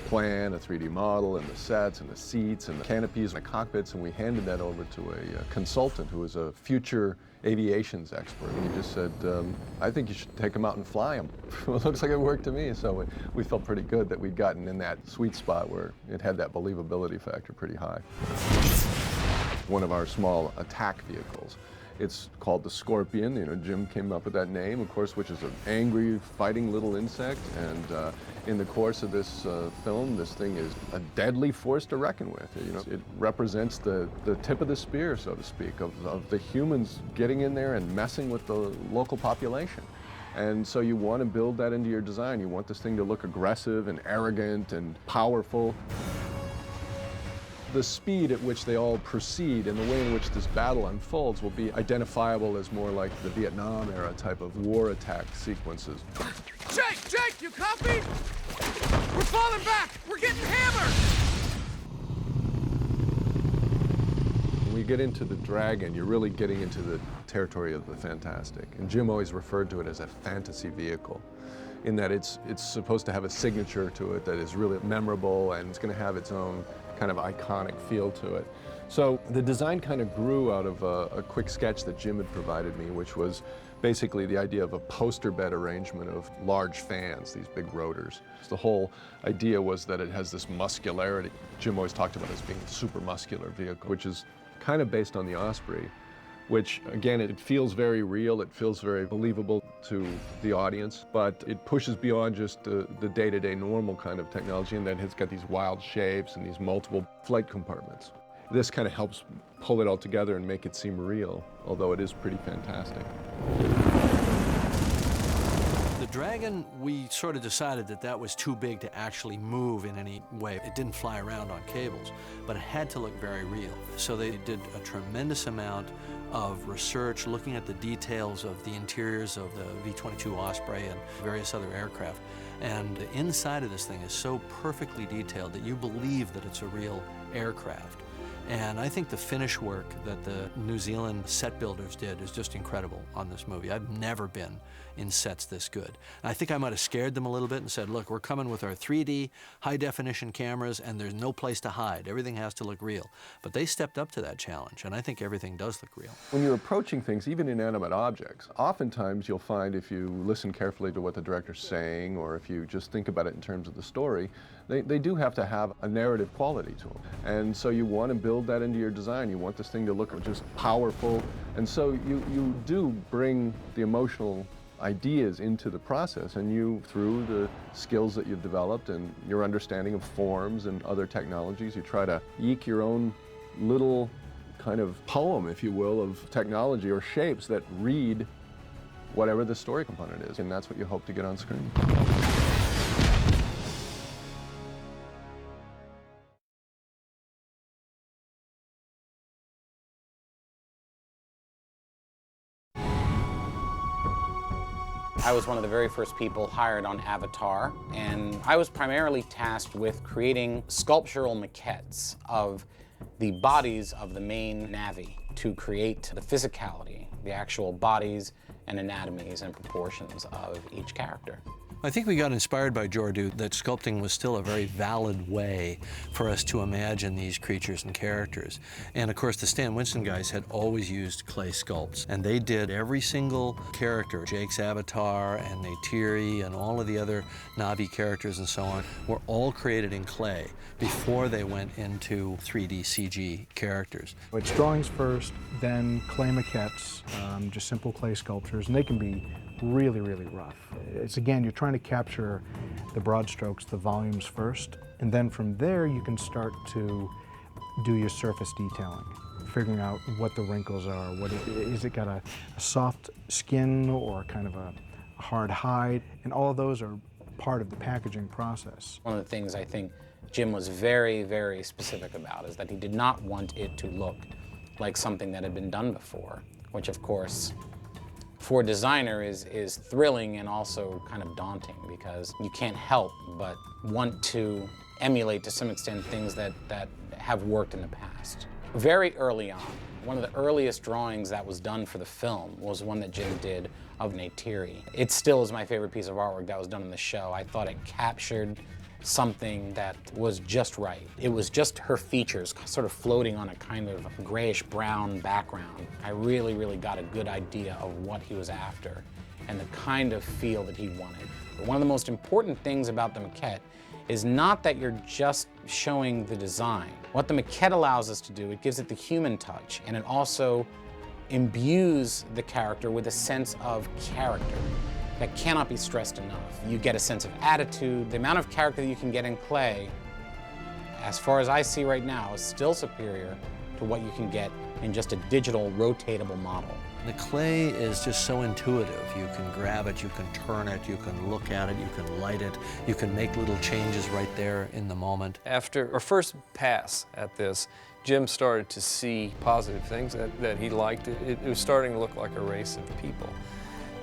plan, a 3D model, and the sets, and the seats, and the canopies, and the cockpits, and we handed that over to a consultant who was a future aviations expert. And he just said, I think you should take them out and fly them. Well, it looks like it worked to me, so we felt pretty good that we'd gotten in that sweet spot where it had that believability factor pretty high. One of our small attack vehicles. It's called the Scorpion. You know, Jim came up with that name, of course, which is an angry, fighting little insect. And in the course of this film, this thing is a deadly force to reckon with. You know, it represents the tip of the spear, so to speak, of the humans getting in there and messing with the local population. And so you want to build that into your design. You want this thing to look aggressive and arrogant and powerful. The speed at which they all proceed and the way in which this battle unfolds will be identifiable as more like the Vietnam era type of war attack sequences. Jake, you copy? We're falling back! We're getting hammered! When you get into the Dragon, you're really getting into the territory of the fantastic. And Jim always referred to it as a fantasy vehicle, in that it's supposed to have a signature to it that is really memorable, and it's going to have its own kind of iconic feel to it. So the design kind of grew out of a quick sketch that Jim had provided me, which was basically the idea of a poster bed arrangement of large fans, these big rotors. So the whole idea was that it has this muscularity. Jim always talked about it as being a super muscular vehicle, which is kind of based on the Osprey, which, again, it feels very real, it feels very believable to the audience, but it pushes beyond just the day-to-day normal kind of technology, and then it's got these wild shapes and these multiple flight compartments. This kind of helps pull it all together and make it seem real, although it is pretty fantastic. The Dragon, we sort of decided that that was too big to actually move in any way. It didn't fly around on cables, but it had to look very real. So they did a tremendous amount of research looking at the details of the interiors of the V-22 Osprey and various other aircraft. And the inside of this thing is so perfectly detailed that you believe that it's a real aircraft. And I think the finish work that the New Zealand set builders did is just incredible on this movie. I've never been in sets this good. And I think I might have scared them a little bit and said, look, we're coming with our 3D high-definition cameras, and there's no place to hide. Everything has to look real. But they stepped up to that challenge, and I think everything does look real. When you're approaching things, even inanimate objects, oftentimes you'll find, if you listen carefully to what the director's saying, or if you just think about it in terms of the story, they do have to have a narrative quality to them. And so you want to build that into your design. You want this thing to look just powerful. And so you do bring the emotional ideas into the process, and you, through the skills that you've developed and your understanding of forms and other technologies, you try to eke your own little kind of poem, if you will, of technology or shapes that read whatever the story component is, and that's what you hope to get on screen. I was one of the very first people hired on Avatar, and I was primarily tasked with creating sculptural maquettes of the bodies of the main Na'vi to create the physicality, the actual bodies and anatomies and proportions of each character. I think we got inspired by Jordu that sculpting was still a very valid way for us to imagine these creatures and characters. And of course, the Stan Winston guys had always used clay sculpts, and they did every single character. Jake's avatar and Neytiri and all of the other Na'vi characters and so on were all created in clay before they went into 3D CG characters. It's drawings first, then clay maquettes, just simple clay sculptures, and they can be really, really rough. It's again, you're trying to capture the broad strokes, the volumes first, and then from there you can start to do your surface detailing, figuring out what the wrinkles are, is it got a soft skin or kind of a hard hide, and all of those are part of the packaging process. One of the things I think Jim was very, very specific about is that he did not want it to look like something that had been done before, which of course for a designer is thrilling and also kind of daunting, because you can't help but want to emulate to some extent things that have worked in the past. Very early on, one of the earliest drawings that was done for the film was one that Jim did of Neytiri. It still is my favorite piece of artwork that was done in the show. I thought it captured something that was just right. It was just her features sort of floating on a kind of grayish-brown background. I really, really got a good idea of what he was after and the kind of feel that he wanted. But one of the most important things about the maquette is not that you're just showing the design. What the maquette allows us to do, it gives it the human touch, and it also imbues the character with a sense of character that cannot be stressed enough. You get a sense of attitude. The amount of character that you can get in clay, as far as I see right now, is still superior to what you can get in just a digital rotatable model. The clay is just so intuitive. You can grab it, you can turn it, you can look at it, you can light it, you can make little changes right there in the moment. After our first pass at this, Jim started to see positive things that he liked. It was starting to look like a race of people.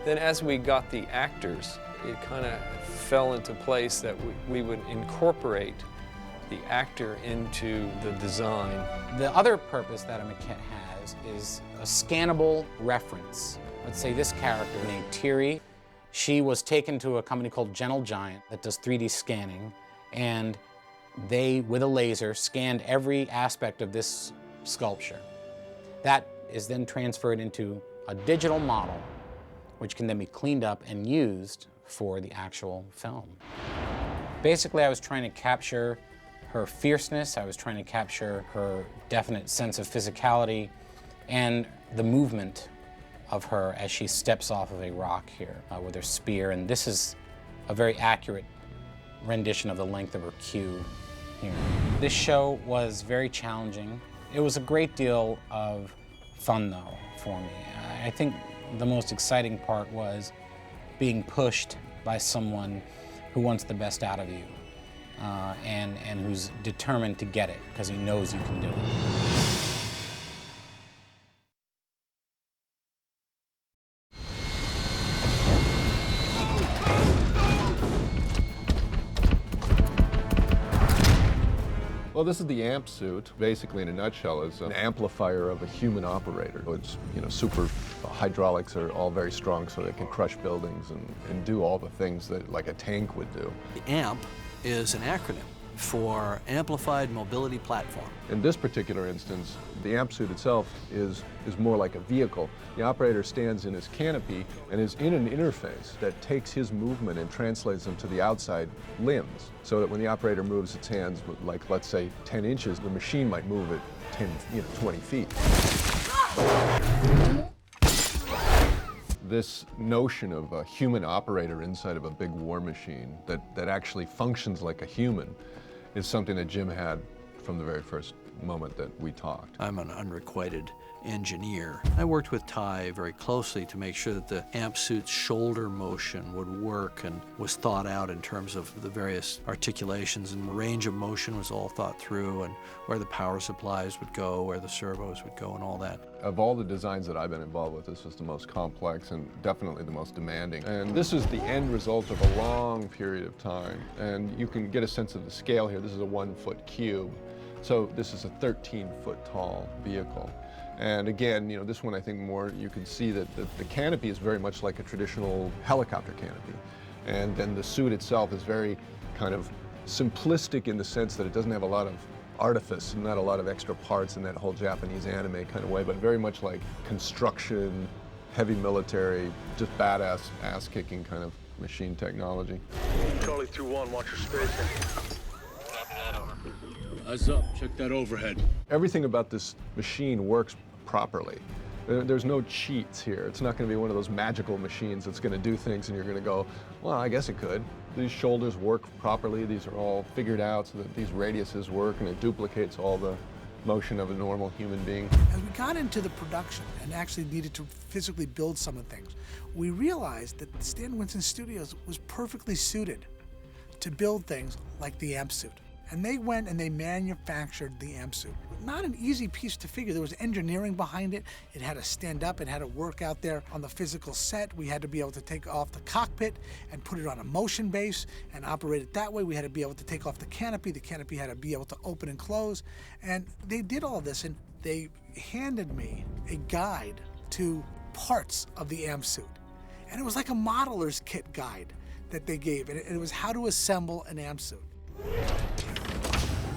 Then as we got the actors, it kind of fell into place that we would incorporate the actor into the design. The other purpose that a maquette has is a scannable reference. Let's say this character named Neytiri, she was taken to a company called Gentle Giant that does 3D scanning, and they, with a laser, scanned every aspect of this sculpture. That is then transferred into a digital model, which can then be cleaned up and used for the actual film. Basically, I was trying to capture her fierceness, I was trying to capture her definite sense of physicality, and the movement of her as she steps off of a rock here with her spear. And this is a very accurate rendition of the length of her queue here. This show was very challenging. It was a great deal of fun, though, for me. I think the most exciting part was being pushed by someone who wants the best out of you and who's determined to get it because he knows you can do it. Well, this is the amp suit. Basically, in a nutshell, is an amplifier of a human operator. It's, super hydraulics are all very strong, so they can crush buildings and do all the things that like a tank would do. The AMP is an acronym for Amplified Mobility Platform. In this particular instance, the amp suit itself is more like a vehicle. The operator stands in his canopy and is in an interface that takes his movement and translates them to the outside limbs, so that when the operator moves its hands, like let's say 10 inches, the machine might move it 20 feet. This notion of a human operator inside of a big war machine that actually functions like a human is something that Jim had from the very first moment that we talked. I'm an unrequited engineer. I worked with Ty very closely to make sure that the amp suit's shoulder motion would work and was thought out in terms of the various articulations, and range of motion was all thought through, and where the power supplies would go, where the servos would go, and all that. Of all the designs that I've been involved with, this was the most complex and definitely the most demanding. And this is the end result of a long period of time. And you can get a sense of the scale here. This is a 1-foot cube. So this is a 13-foot tall vehicle. And again, you know, this one I think more you can see that the canopy is very much like a traditional helicopter canopy. And then the suit itself is very kind of simplistic in the sense that it doesn't have a lot of artifice, not a lot of extra parts in that whole Japanese anime kind of way, but very much like construction, heavy military, just badass ass-kicking kind of machine technology. Charlie 2-1, watch your spacing. Eyes up, check that overhead. Everything about this machine works properly. There's no cheats here. It's not going to be one of those magical machines that's going to do things and you're going to go, well, I guess it could. These shoulders work properly. These are all figured out so that these radiuses work, and it duplicates all the motion of a normal human being. As we got into the production and actually needed to physically build some of the things, we realized that Stan Winston Studios was perfectly suited to build things like the amp suit. And they went and they manufactured the amp suit. Not an easy piece to figure. There was engineering behind it. It had to stand up. It had to work out there on the physical set. We had to be able to take off the cockpit and put it on a motion base and operate it that way. We had to be able to take off the canopy. The canopy had to be able to open and close. And they did all of this, and they handed me a guide to parts of the amp suit. And it was like a modeler's kit guide that they gave. And it was how to assemble an amp suit.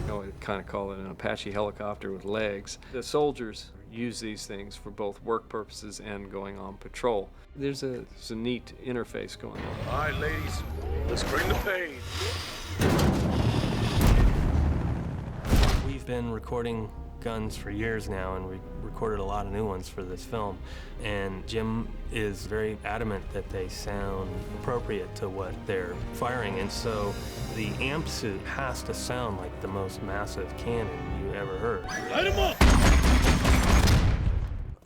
You know, we kind of call it an Apache helicopter with legs. The soldiers use these things for both work purposes and going on patrol. There's a neat interface going on. All right, ladies, let's bring the pain. We've been recording guns for years now, and we recorded a lot of new ones for this film. And Jim is very adamant that they sound appropriate to what they're firing, and so the amp suit has to sound like the most massive cannon you ever heard. Light 'em up!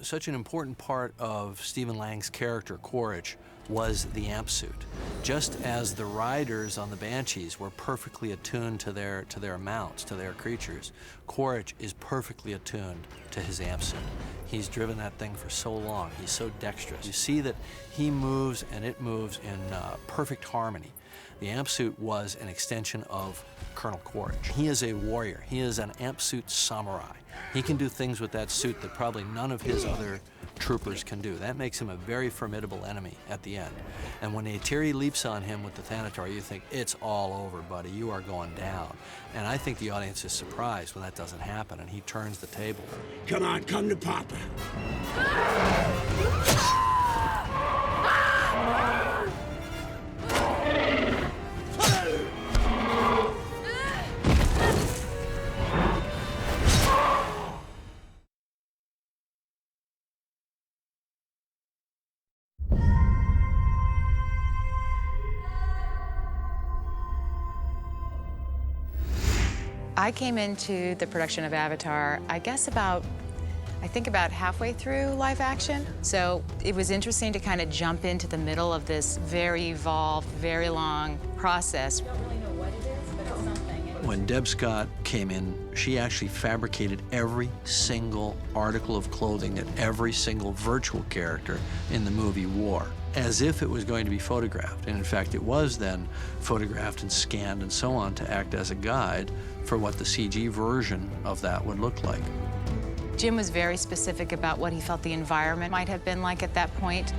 Such an important part of Stephen Lang's character, Quaritch, was the amp suit. Just as the riders on the Banshees were perfectly attuned to their mounts, to their creatures, Quaritch is perfectly attuned to his amp suit. He's driven that thing for so long. He's so dexterous. You see that he moves and it moves in perfect harmony. The amp suit was an extension of Colonel Quaritch. He is a warrior. He is an amp suit samurai. He can do things with that suit that probably none of his other troopers can do. That makes him a very formidable enemy at the end. And when Neytiri leaps on him with the Thanator, you think, it's all over, buddy. You are going down. And I think the audience is surprised when that doesn't happen, and he turns the table. Come on, come to Papa. I came into the production of Avatar, I guess about halfway through live action. So it was interesting to kind of jump into the middle of this very evolved, very long process. don't really know what it is, but it's something. When Deb Scott came in, she actually fabricated every single article of clothing that every single virtual character in the movie wore, as if it was going to be photographed. And in fact, it was then photographed and scanned and so on to act as a guide for what the CG version of that would look like. Jim was very specific about what he felt the environment might have been like at that point.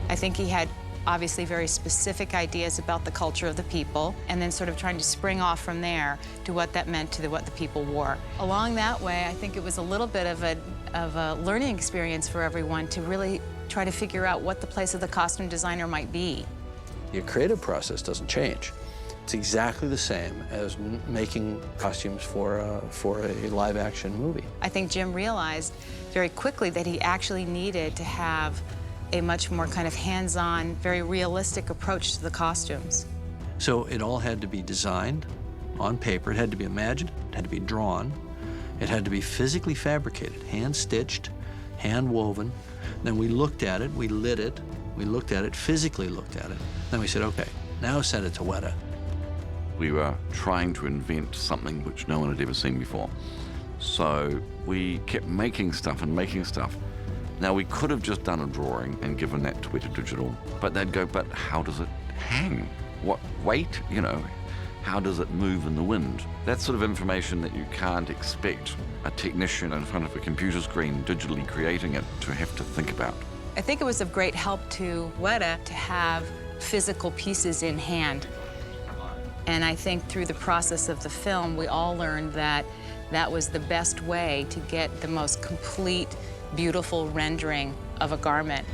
I think he had obviously very specific ideas about the culture of the people, and then sort of trying to spring off from there to what that meant to what the people wore. Along that way, I think it was a little bit of a learning experience for everyone to really try to figure out what the place of the costume designer might be. Your creative process doesn't change. It's exactly the same as making costumes for a live-action movie. I think Jim realized very quickly that he actually needed to have a much more kind of hands-on, very realistic approach to the costumes. So it all had to be designed on paper. It had to be imagined. It had to be drawn. It had to be physically fabricated, hand-stitched, hand-woven. Then we looked at it, we lit it, we looked at it, physically looked at it. Then we said, okay, now send it to Weta. We were trying to invent something which no one had ever seen before. So we kept making stuff and making stuff. Now, we could have just done a drawing and given that to Weta Digital, but they'd go, but how does it hang? What weight, you know? How does it move in the wind? That's sort of information that you can't expect a technician in front of a computer screen digitally creating it to have to think about. I think it was of great help to Weta to have physical pieces in hand. And I think through the process of the film, we all learned that that was the best way to get the most complete, beautiful rendering of a garment.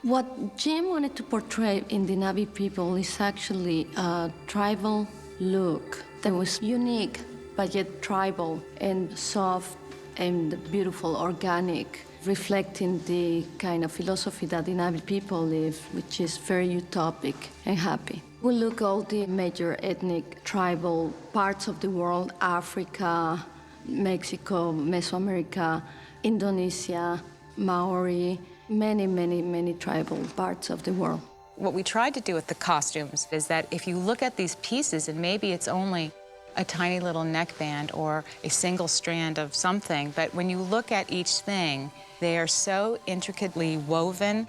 What Jim wanted to portray in the Na'vi people is actually a tribal look that was unique, but yet tribal and soft and beautiful, organic, reflecting the kind of philosophy that the Na'vi people live, which is very utopic and happy. We look at all the major ethnic, tribal parts of the world, Africa, Mexico, Mesoamerica, Indonesia, Maori, many tribal parts of the world. What we tried to do with the costumes is that if you look at these pieces, and maybe it's only a tiny little neckband or a single strand of something, but when you look at each thing, they are so intricately woven.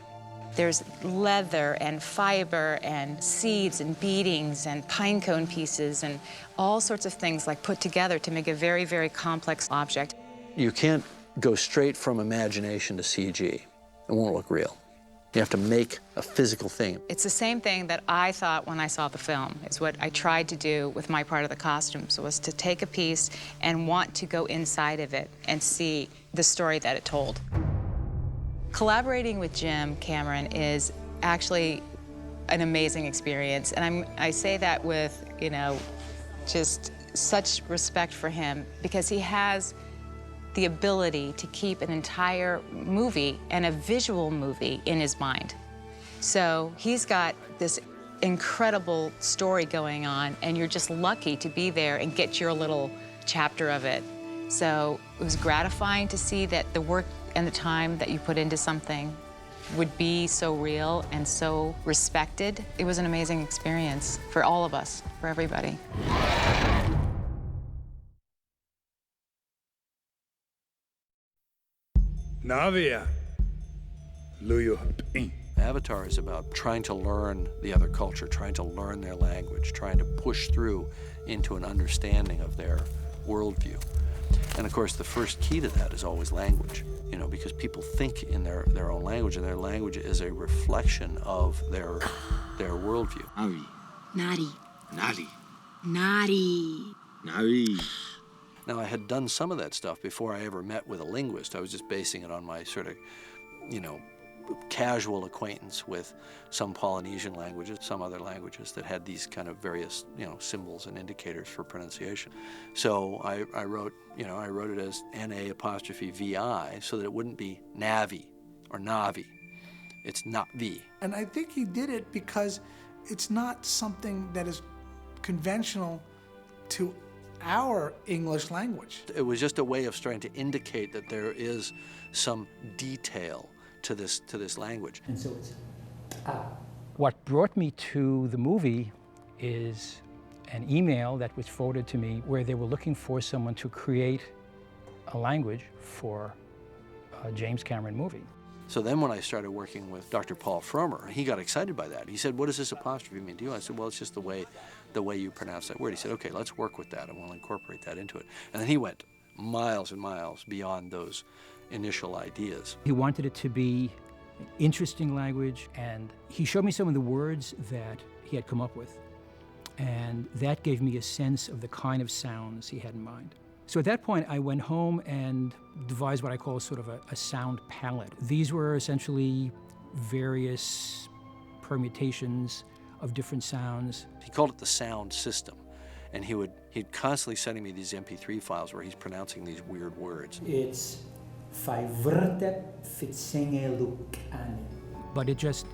There's leather and fiber and seeds and beadings and pine cone pieces and all sorts of things like put together to make a very, very complex object. You can't go straight from imagination to CG. It won't look real. You have to make a physical thing. It's the same thing that I thought when I saw the film, is what I tried to do with my part of the costumes, was to take a piece and want to go inside of it and see the story that it told. Collaborating with Jim Cameron is actually an amazing experience, and I say that with, you know, just such respect for him, because he has the ability to keep an entire movie and a visual movie in his mind. So he's got this incredible story going on, and you're just lucky to be there and get your little chapter of it. So it was gratifying to see that the work and the time that you put into something would be so real and so respected. It was an amazing experience for all of us, for everybody. Navia. Avatar is about trying to learn the other culture, trying to learn their language, trying to push through into an understanding of their worldview. And of course, the first key to that is always language, you know, because people think in their own language, and their language is a reflection of their worldview. Navi. Nari. Nari. Nari. Navi. Now, I had done some of that stuff before I ever met with a linguist. I was just basing it on my sort of, you know, casual acquaintance with some Polynesian languages, some other languages that had these kind of various, you know, symbols and indicators for pronunciation. So I wrote it as N-A-apostrophe-V-I so that it wouldn't be Navi or Navi. It's not V. And I think he did it because it's not something that is conventional to our English language. It was just a way of trying to indicate that there is some detail to this language. And so it's What brought me to the movie is an email that was forwarded to me where they were looking for someone to create a language for a James Cameron movie. So then when I started working with Dr. Paul Frommer, he got excited by that. He said, "What does this apostrophe mean to you?" I said, "Well, it's just the way you pronounce that word." He said, "Okay, let's work with that, and we'll incorporate that into it." And then he went miles and miles beyond those initial ideas. He wanted it to be an interesting language, and he showed me some of the words that he had come up with. And that gave me a sense of the kind of sounds he had in mind. So at that point, I went home and devised what I call sort of a sound palette. These were essentially various permutations of different sounds. He called it the sound system. And he'd constantly sending me these MP3 files where he's pronouncing these weird words. It's but it just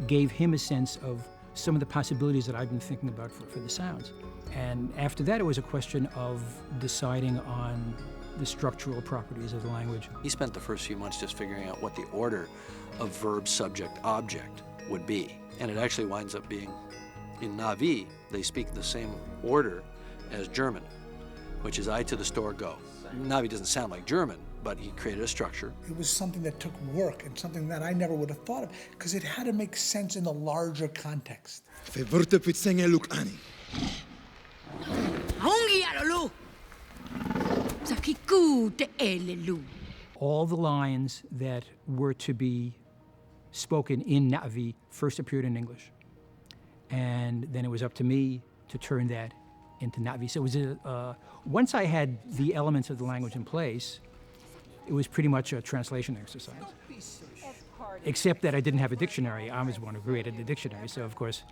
gave him a sense of some of the possibilities that I've been thinking about for the sounds. And after that, it was a question of deciding on the structural properties of the language. He spent the first few months just figuring out what the order of verb, subject, object would be. And it actually winds up being, in Na'vi, they speak the same order as German, which is I to the store, go. Na'vi doesn't sound like German, but he created a structure. It was something that took work and something that I never would have thought of, because it had to make sense in the larger context. All the lines that were to be spoken in Na'vi first appeared in English. And then it was up to me to turn that into Na'vi. So it was once I had the elements of the language in place, it was pretty much a translation exercise. Except that I didn't have a dictionary. I was the one who created the dictionary, so of course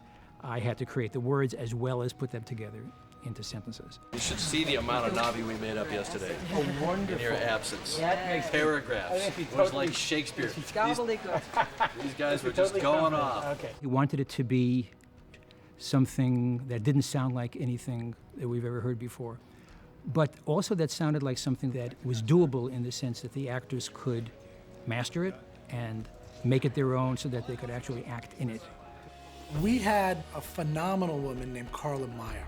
I had to create the words as well as put them together into sentences. You should see the amount of Na'vi we made up yesterday. Oh, wonderful. In your absence. That makes Paragraphs. It was like Shakespeare. These guys were just going off. Okay. He wanted it to be something that didn't sound like anything that we've ever heard before, but also that sounded like something that was doable in the sense that the actors could master it and make it their own so that they could actually act in it. We had a phenomenal woman named Carla Meyer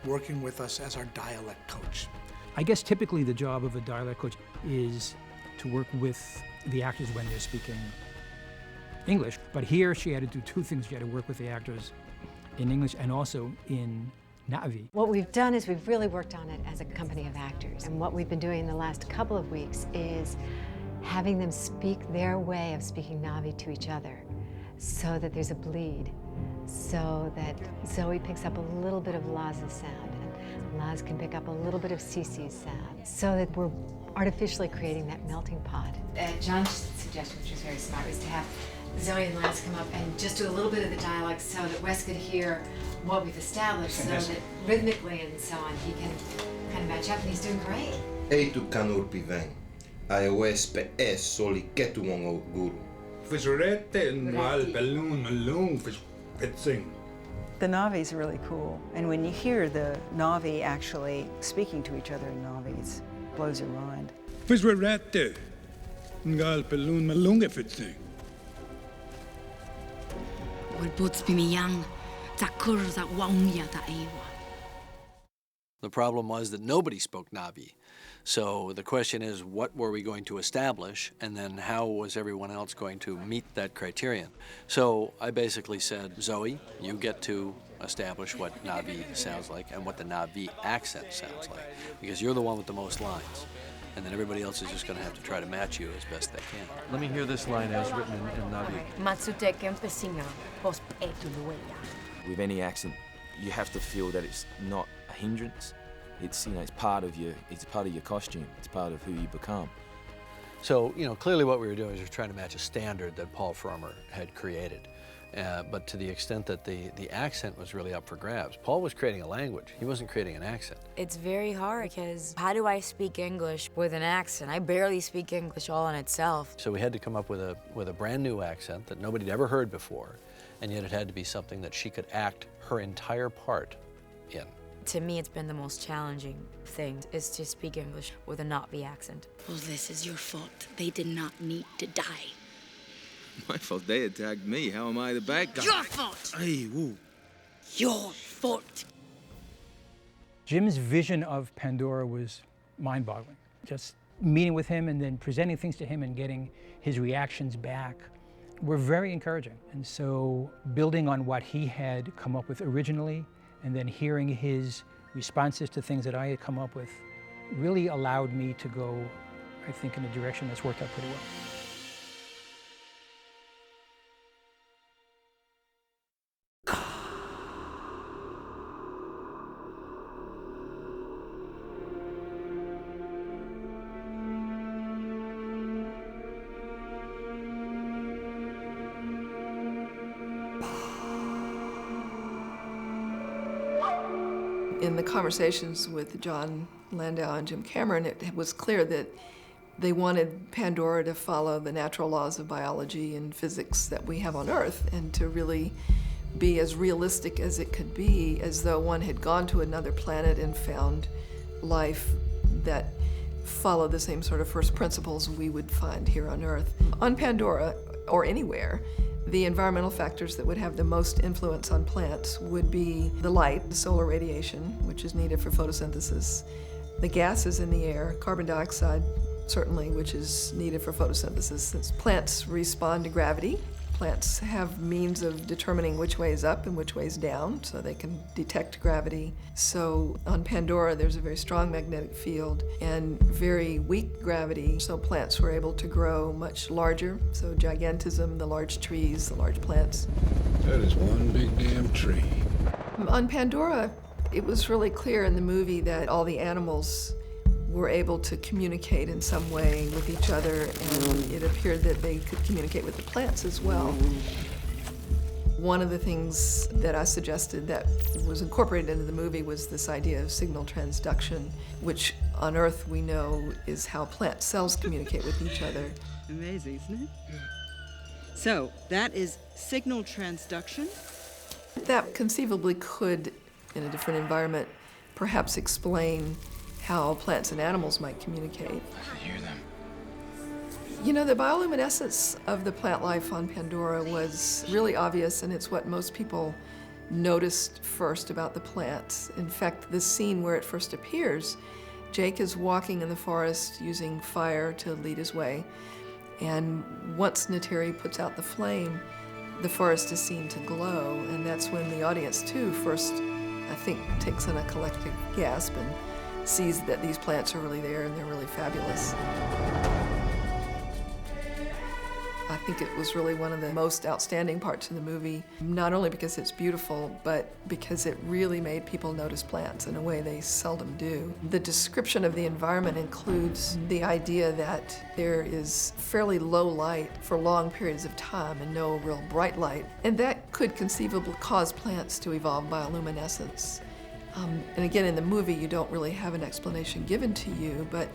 working with us as our dialect coach. I guess typically the job of a dialect coach is to work with the actors when they're speaking English, but here she had to do two things. She had to work with the actors in English and also in Na'vi. What we've done is we've really worked on it as a company of actors, and what we've been doing in the last couple of weeks is having them speak their way of speaking Na'vi to each other so that there's a bleed, so that Zoe picks up a little bit of Laz's sound and Laz can pick up a little bit of Cece's sound, so that we're artificially creating that melting pot. John's suggestion, which was very smart, was to have Zoe and Laz come up and just do a little bit of the dialogue so that Wes could hear what we've established, so that rhythmically and so on he can kind of match up, and he's doing great. Ei tu kanur piveng, ai wespe es soli ketu mongo guru. Featurettes mal balloon malung fitsing. The Na'vi is really cool, and when you hear the Na'vi actually speaking to each other in Na'vi, it blows your mind. Featurettes mal balloon malung fitsing. The problem was that nobody spoke Na'vi. So the question is, what were we going to establish, and then how was everyone else going to meet that criterion? So I basically said, Zoe, you get to establish what Na'vi sounds like and what the Na'vi accent sounds like, because you're the one with the most lines. And then everybody else is just going to have to try to match you as best they can. Let me hear this line as written in Na'vi. With any accent, you have to feel that it's not a hindrance. It's, you know, it's part of your costume. It's part of who you become. So, you know, clearly what we were doing is we were trying to match a standard that Paul Frommer had created. But to the extent that the accent was really up for grabs. Paul was creating a language. He wasn't creating an accent. It's very hard because how do I speak English with an accent? I barely speak English all in itself. So we had to come up with a brand new accent that nobody had ever heard before, and yet it had to be something that she could act her entire part in. To me, it's been the most challenging thing, is to speak English with a Na'vi accent. Well, this is your fault. They did not need to die. My fault. They attacked me. How am I the bad guy? Your fault! Hey, woo. Your fault! Jim's vision of Pandora was mind-boggling. Just meeting with him and then presenting things to him and getting his reactions back were very encouraging. And so building on what he had come up with originally and then hearing his responses to things that I had come up with really allowed me to go, I think, in a direction that's worked out pretty well. In the conversations with John Landau and Jim Cameron, it was clear that they wanted Pandora to follow the natural laws of biology and physics that we have on Earth and to really be as realistic as it could be, as though one had gone to another planet and found life that followed the same sort of first principles we would find here on Earth. On Pandora, or anywhere, the environmental factors that would have the most influence on plants would be the light, the solar radiation, which is needed for photosynthesis, the gases in the air, carbon dioxide certainly, which is needed for photosynthesis. Since plants respond to gravity, plants have means of determining which way is up and which way is down, so they can detect gravity. So on Pandora, there's a very strong magnetic field and very weak gravity, so plants were able to grow much larger. So gigantism, the large trees, the large plants. That is one big damn tree. On Pandora, it was really clear in the movie that all the animals were able to communicate in some way with each other, and it appeared that they could communicate with the plants as well. One of the things that I suggested that was incorporated into the movie was this idea of signal transduction, which on Earth we know is how plant cells communicate with each other. Amazing, isn't it? So that is signal transduction. That conceivably could, in a different environment, perhaps explain how plants and animals might communicate. Hear them. You know, the bioluminescence of the plant life on Pandora was really obvious, and it's what most people noticed first about the plants. In fact, the scene where it first appears, Jake is walking in the forest using fire to lead his way, and once Nateri puts out the flame, the forest is seen to glow, and that's when the audience too first, I think, takes in a collective gasp and sees that these plants are really there and they're really fabulous. I think it was really one of the most outstanding parts of the movie, not only because it's beautiful, but because it really made people notice plants in a way they seldom do. The description of the environment includes the idea that there is fairly low light for long periods of time and no real bright light, and that could conceivably cause plants to evolve bioluminescence. And again, in the movie, you don't really have an explanation given to you, but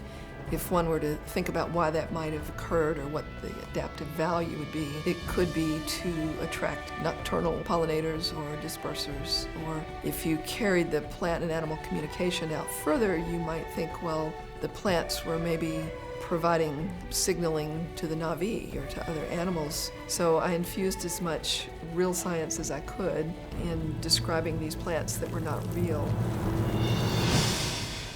if one were to think about why that might have occurred or what the adaptive value would be, it could be to attract nocturnal pollinators or dispersers. Or if you carried the plant and animal communication out further, you might think, well, the plants were maybe providing signaling to the Na'vi or to other animals. So I infused as much real science as I could in describing these plants that were not real.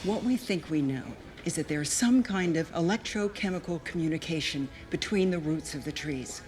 What we think we know is that there's some kind of electrochemical communication between the roots of the trees,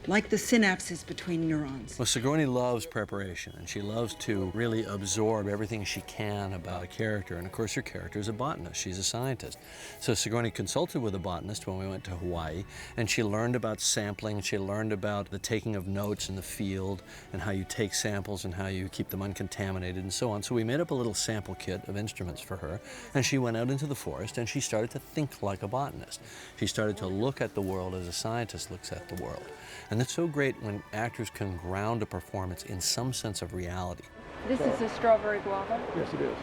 like the synapses between neurons. Well, Sigourney loves preparation, and she loves to really absorb everything she can about a character. And of course, her character is a botanist. She's a scientist. So Sigourney consulted with a botanist when we went to Hawaii, and she learned about sampling. She learned about the taking of notes in the field and how you take samples and how you keep them uncontaminated and so on. So we made up a little sample kit of instruments for her, and she went out into the forest and she started to think like a botanist. She started to look at the world as a scientist looks at the world. And it's so great when actors can ground a performance in some sense of reality. This is a strawberry guava? Yes, it is.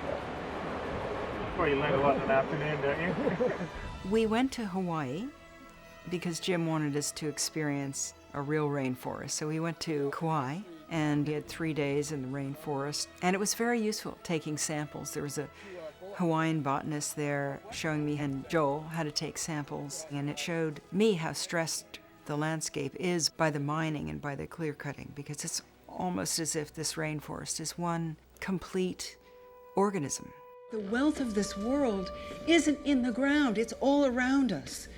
Well, you learn a lot in an afternoon, don't you? We went to Hawaii because Jim wanted us to experience a real rainforest. So we went to Kauai, and we had 3 days in the rainforest. And it was very useful taking samples. There was a Hawaiian botanist there showing me and Joel how to take samples. And it showed me how stressed the landscape is by the mining and by the clear cutting, because it's almost as if this rainforest is one complete organism. The wealth of this world isn't in the ground, it's all around us.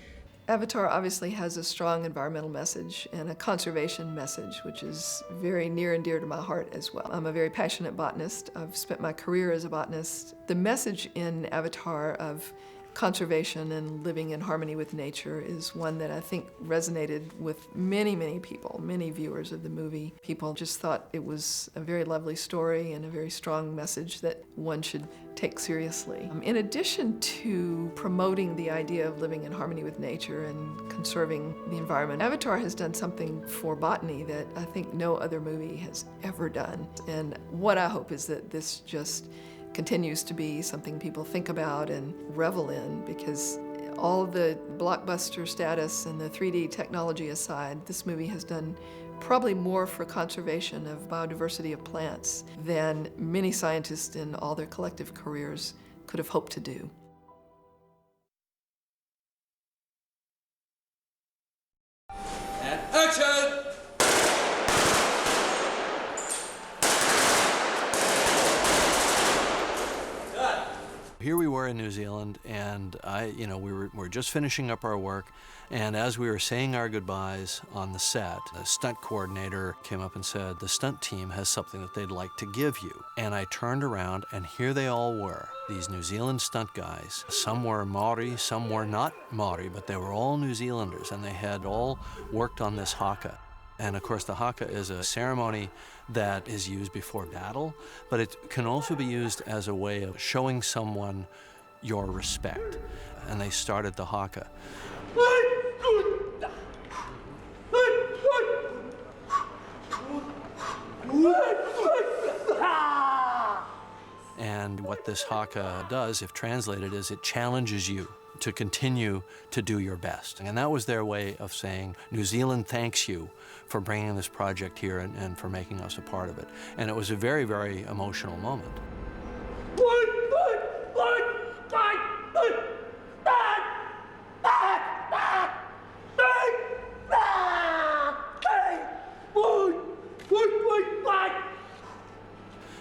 Avatar obviously has a strong environmental message and a conservation message, which is very near and dear to my heart as well. I'm a very passionate botanist. I've spent my career as a botanist. The message in Avatar of conservation and living in harmony with nature is one that I think resonated with many, many people, many viewers of the movie. People just thought it was a very lovely story and a very strong message that one should take seriously. In addition to promoting the idea of living in harmony with nature and conserving the environment, Avatar has done something for botany that I think no other movie has ever done. And what I hope is that this just continues to be something people think about and revel in, because all of the blockbuster status and the 3D technology aside, this movie has done probably more for conservation of biodiversity of plants than many scientists in all their collective careers could have hoped to do. And action! Here we were in New Zealand, and we were just finishing up our work, and as we were saying our goodbyes on the set, the stunt coordinator came up and said, the stunt team has something that they'd like to give you. And I turned around, and here they all were, these New Zealand stunt guys. Some were Maori, some were not Maori, but they were all New Zealanders, and they had all worked on this haka. And of course, the haka is a ceremony that is used before battle, but it can also be used as a way of showing someone your respect. And they started the haka. And what this haka does, if translated, is it challenges you to continue to do your best. And that was their way of saying, New Zealand thanks you for bringing this project here and for making us a part of it. And it was a very, very emotional moment.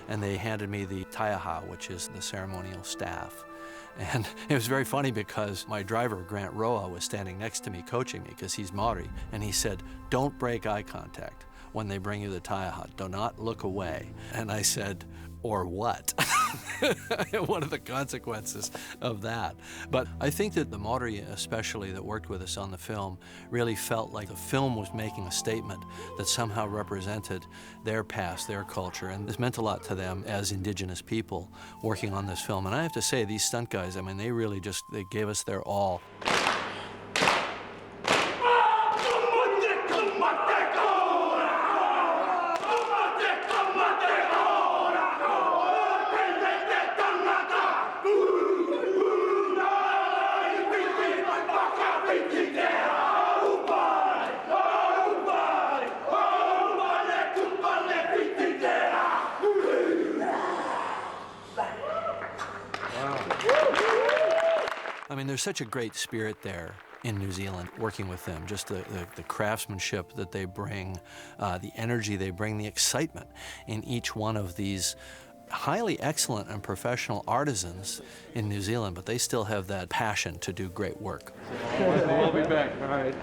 And they handed me the taiaha, which is the ceremonial staff. And it was very funny because my driver, Grant Roa, was standing next to me coaching me because he's Maori, and he said, don't break eye contact when they bring you the taiaha. Do not look away. And I said, or what? What are the consequences of that? But I think that the Maori, especially, that worked with us on the film, really felt like the film was making a statement that somehow represented their past, their culture, and this meant a lot to them as Indigenous people working on this film. And I have to say, these stunt guys, I mean, they really they gave us their all. I mean, there's such a great spirit there in New Zealand working with them, just the craftsmanship that they bring, the energy they bring, the excitement in each one of these highly excellent and professional artisans in New Zealand, but they still have that passion to do great work. We'll be back. All right.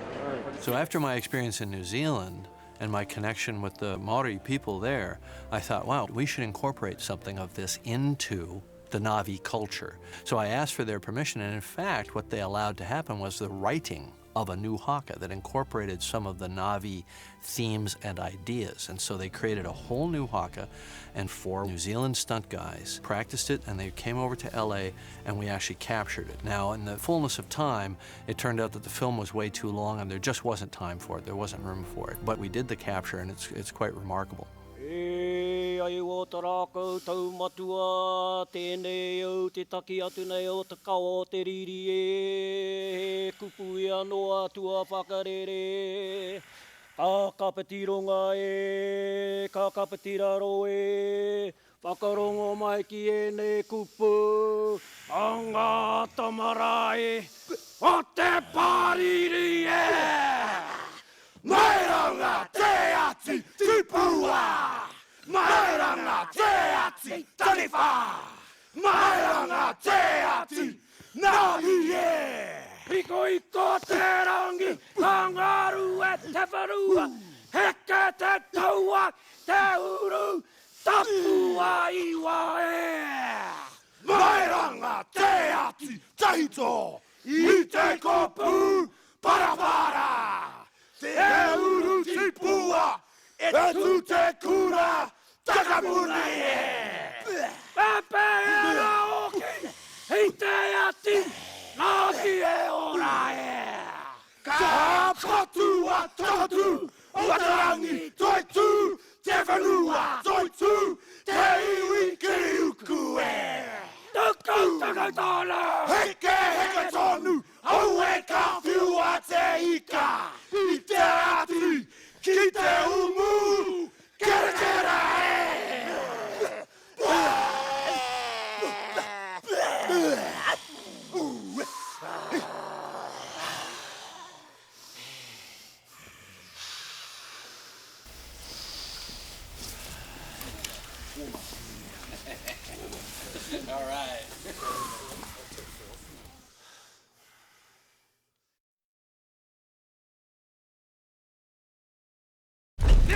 So after my experience in New Zealand and my connection with the Maori people there, I thought, wow, we should incorporate something of this into the Na'vi culture. So I asked for their permission, and in fact, what they allowed to happen was the writing of a new haka that incorporated some of the Na'vi themes and ideas. And so they created a whole new haka, and 4 New Zealand stunt guys practiced it, and they came over to LA, and we actually captured it. Now, in the fullness of time, it turned out that the film was way too long, and there just wasn't time for it. There wasn't room for it. But we did the capture, and it's quite remarkable. E ai o tā rākau tau matua, tēnei au te taki atu nei o te kao o te riri e, he kupu i anoa tua whakarere. Ka kapatironga e, ka kapatiraro e, whakarongo mai ki e nei kupu, anga tamara e, o te pariri e! Mairanga te ati tipua! Mairanga te ati taniwha! Mairanga te ati nahi e! Iko te rangi, hangaru e te wharua, heke te taua, te uru, tapua iwa e! Mairanga te ati tahito, I te kopu, parawara! Te uru tipua, e tu te kura, takamuna e! Pepe e la oki, hei te ati, ngāki e ora e! Ka patua takatu, watarangi, toi tu, te whanua, toi tu, te iwi ki uku e! Takau tāna! Heke tonu, au e ka whiua te ika, I te ati, ki te unga. All right. The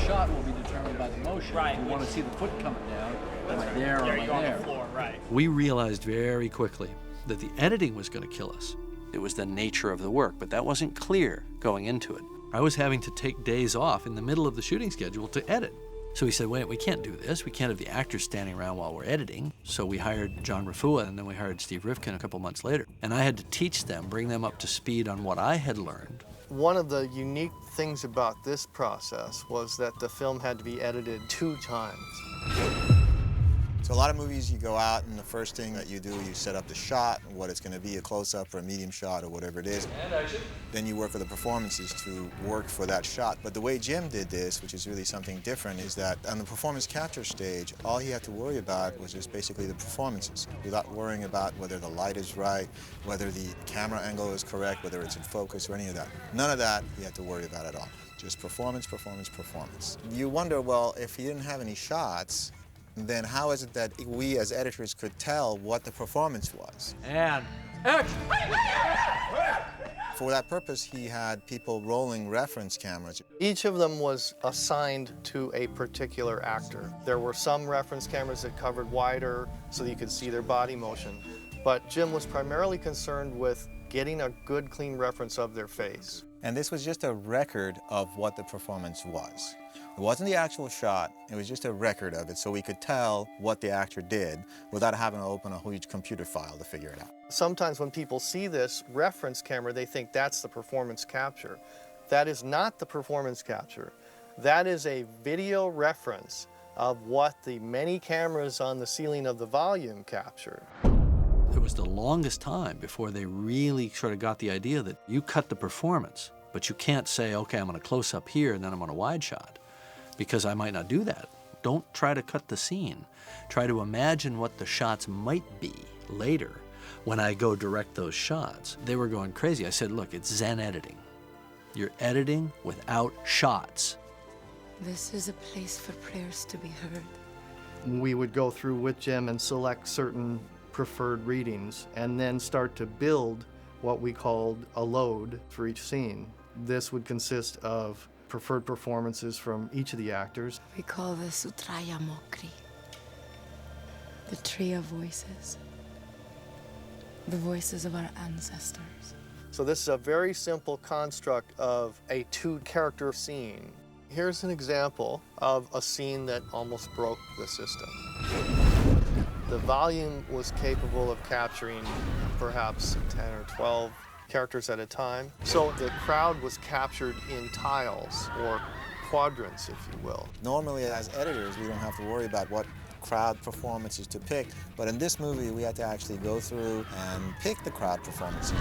shot will be determined by the motion. Right. You want to see the foot coming down. Am I there or am I on the there? floor, right. We realized very quickly that the editing was going to kill us. It was the nature of the work, but that wasn't clear going into it. I was having to take days off in the middle of the shooting schedule to edit. So we said, wait, we can't do this. We can't have the actors standing around while we're editing. So we hired John Rafua, and then we hired Steve Rifkin a couple months later. And I had to teach them, bring them up to speed on what I had learned. One of the unique things about this process was that the film had to be edited 2 times. So a lot of movies, you go out and the first thing that you do, you set up the shot, what it's going to be, a close-up or a medium shot or whatever it is. And action. Then you work with the performances to work for that shot. But the way Jim did this, which is really something different, is that on the performance capture stage, all he had to worry about was just basically the performances, without worrying about whether the light is right, whether the camera angle is correct, whether it's in focus or any of that. None of that he had to worry about at all. Just performance, performance, performance. You wonder, well, if he didn't have any shots, then how is it that we as editors could tell what the performance was? And action! For that purpose, he had people rolling reference cameras. Each of them was assigned to a particular actor. There were some reference cameras that covered wider so that you could see their body motion. But Jim was primarily concerned with getting a good, clean reference of their face. And this was just a record of what the performance was. It wasn't the actual shot, it was just a record of it so we could tell what the actor did without having to open a huge computer file to figure it out. Sometimes when people see this reference camera, they think that's the performance capture. That is not the performance capture. That is a video reference of what the many cameras on the ceiling of the volume captured. It was the longest time before they really sort of got the idea that you cut the performance, but you can't say, okay, I'm going to close up here and then I'm on a wide shot, because I might not do that. Don't try to cut the scene. Try to imagine what the shots might be later when I go direct those shots. They were going crazy. I said, look, it's Zen editing. You're editing without shots. This is a place for prayers to be heard. We would go through with Jim and select certain preferred readings and then start to build what we called a load for each scene. This would consist of preferred performances from each of the actors. We call this Utraya Mokri, the tree of voices, the voices of our ancestors. So this is a very simple construct of a 2-character scene. Here's an example of a scene that almost broke the system. The volume was capable of capturing perhaps 10 or 12 characters at a time. So the crowd was captured in tiles or quadrants, if you will. Normally, as editors, we don't have to worry about what crowd performances to pick, but in this movie, we had to actually go through and pick the crowd performances.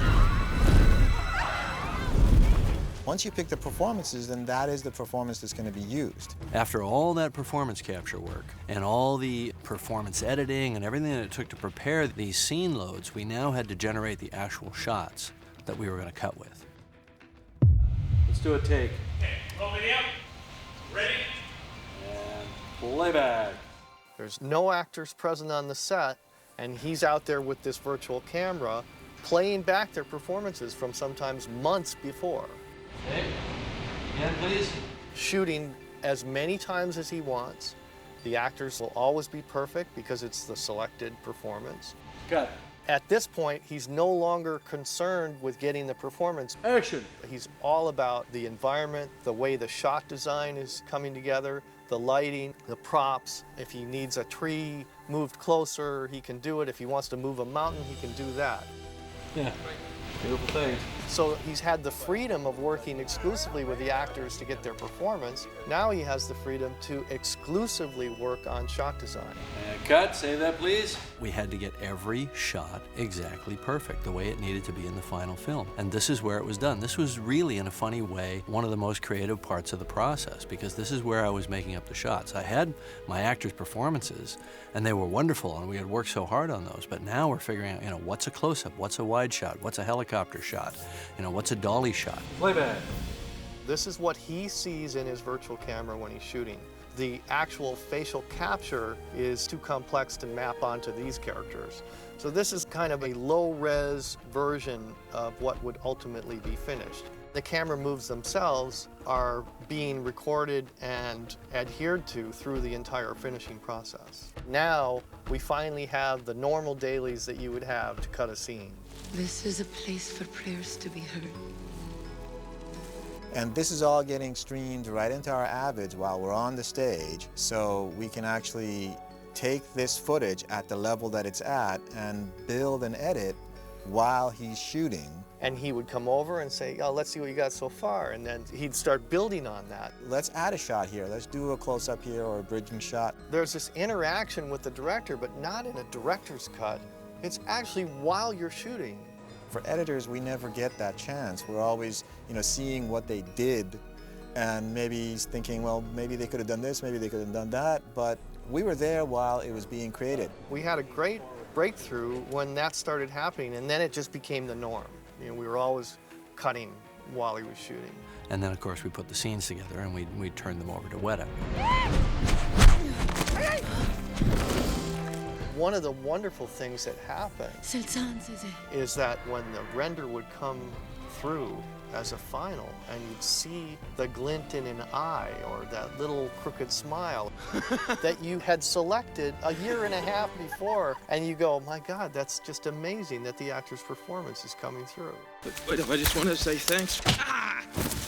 Once you pick the performances, then that is the performance that's going to be used. After all that performance capture work and all the performance editing and everything that it took to prepare these scene loads, we now had to generate the actual shots that we were going to cut with. Let's do a take. Okay, roll video. Ready? And playback. There's no actors present on the set, and he's out there with this virtual camera playing back their performances from sometimes months before. Okay. Again, please. Shooting as many times as he wants. The actors will always be perfect because it's the selected performance. Cut. At this point, he's no longer concerned with getting the performance. Action. He's all about the environment, the way the shot design is coming together, the lighting, the props. If he needs a tree moved closer, he can do it. If he wants to move a mountain, he can do that. Yeah, beautiful things. So he's had the freedom of working exclusively with the actors to get their performance. Now he has the freedom to exclusively work on shot design. And cut, save that please. We had to get every shot exactly perfect, the way it needed to be in the final film. And this is where it was done. This was really, in a funny way, one of the most creative parts of the process, because this is where I was making up the shots. I had my actors' performances, and they were wonderful, and we had worked so hard on those. But now we're figuring out, what's a close-up, what's a wide shot, what's a helicopter shot, what's a dolly shot. Playback. This is what he sees in his virtual camera when he's shooting. The actual facial capture is too complex to map onto these characters. So this is kind of a low-res version of what would ultimately be finished. The camera moves themselves are being recorded and adhered to through the entire finishing process. Now, we finally have the normal dailies that you would have to cut a scene. This is a place for prayers to be heard. And this is all getting streamed right into our Avids while we're on the stage, so we can actually take this footage at the level that it's at and build and edit while he's shooting. And he would come over and say, oh, let's see what you got so far, and then he'd start building on that. Let's add a shot here. Let's do a close-up here or a bridging shot. There's this interaction with the director, but not in a director's cut. It's actually while you're shooting. For editors, we never get that chance. We're always, seeing what they did and maybe thinking, well, maybe they could have done this, maybe they could have done that, but we were there while it was being created. We had a great breakthrough when that started happening, and then it just became the norm. We were always cutting while he was shooting. And then, of course, we put the scenes together and we turned them over to Weta. One of the wonderful things that happened is that when the render would come through as a final and you'd see the glint in an eye or that little crooked smile that you had selected a year and a half before, and you go, my God, that's just amazing that the actor's performance is coming through. But I just want to say thanks.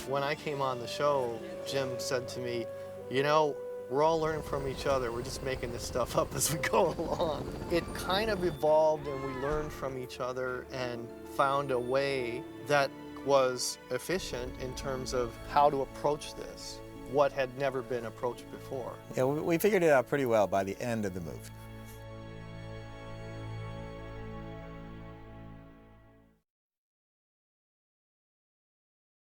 When I came on the show, Jim said to me, we're all learning from each other. We're just making this stuff up as we go along. It kind of evolved and we learned from each other and found a way that was efficient in terms of how to approach this, what had never been approached before. Yeah, we figured it out pretty well by the end of the movie.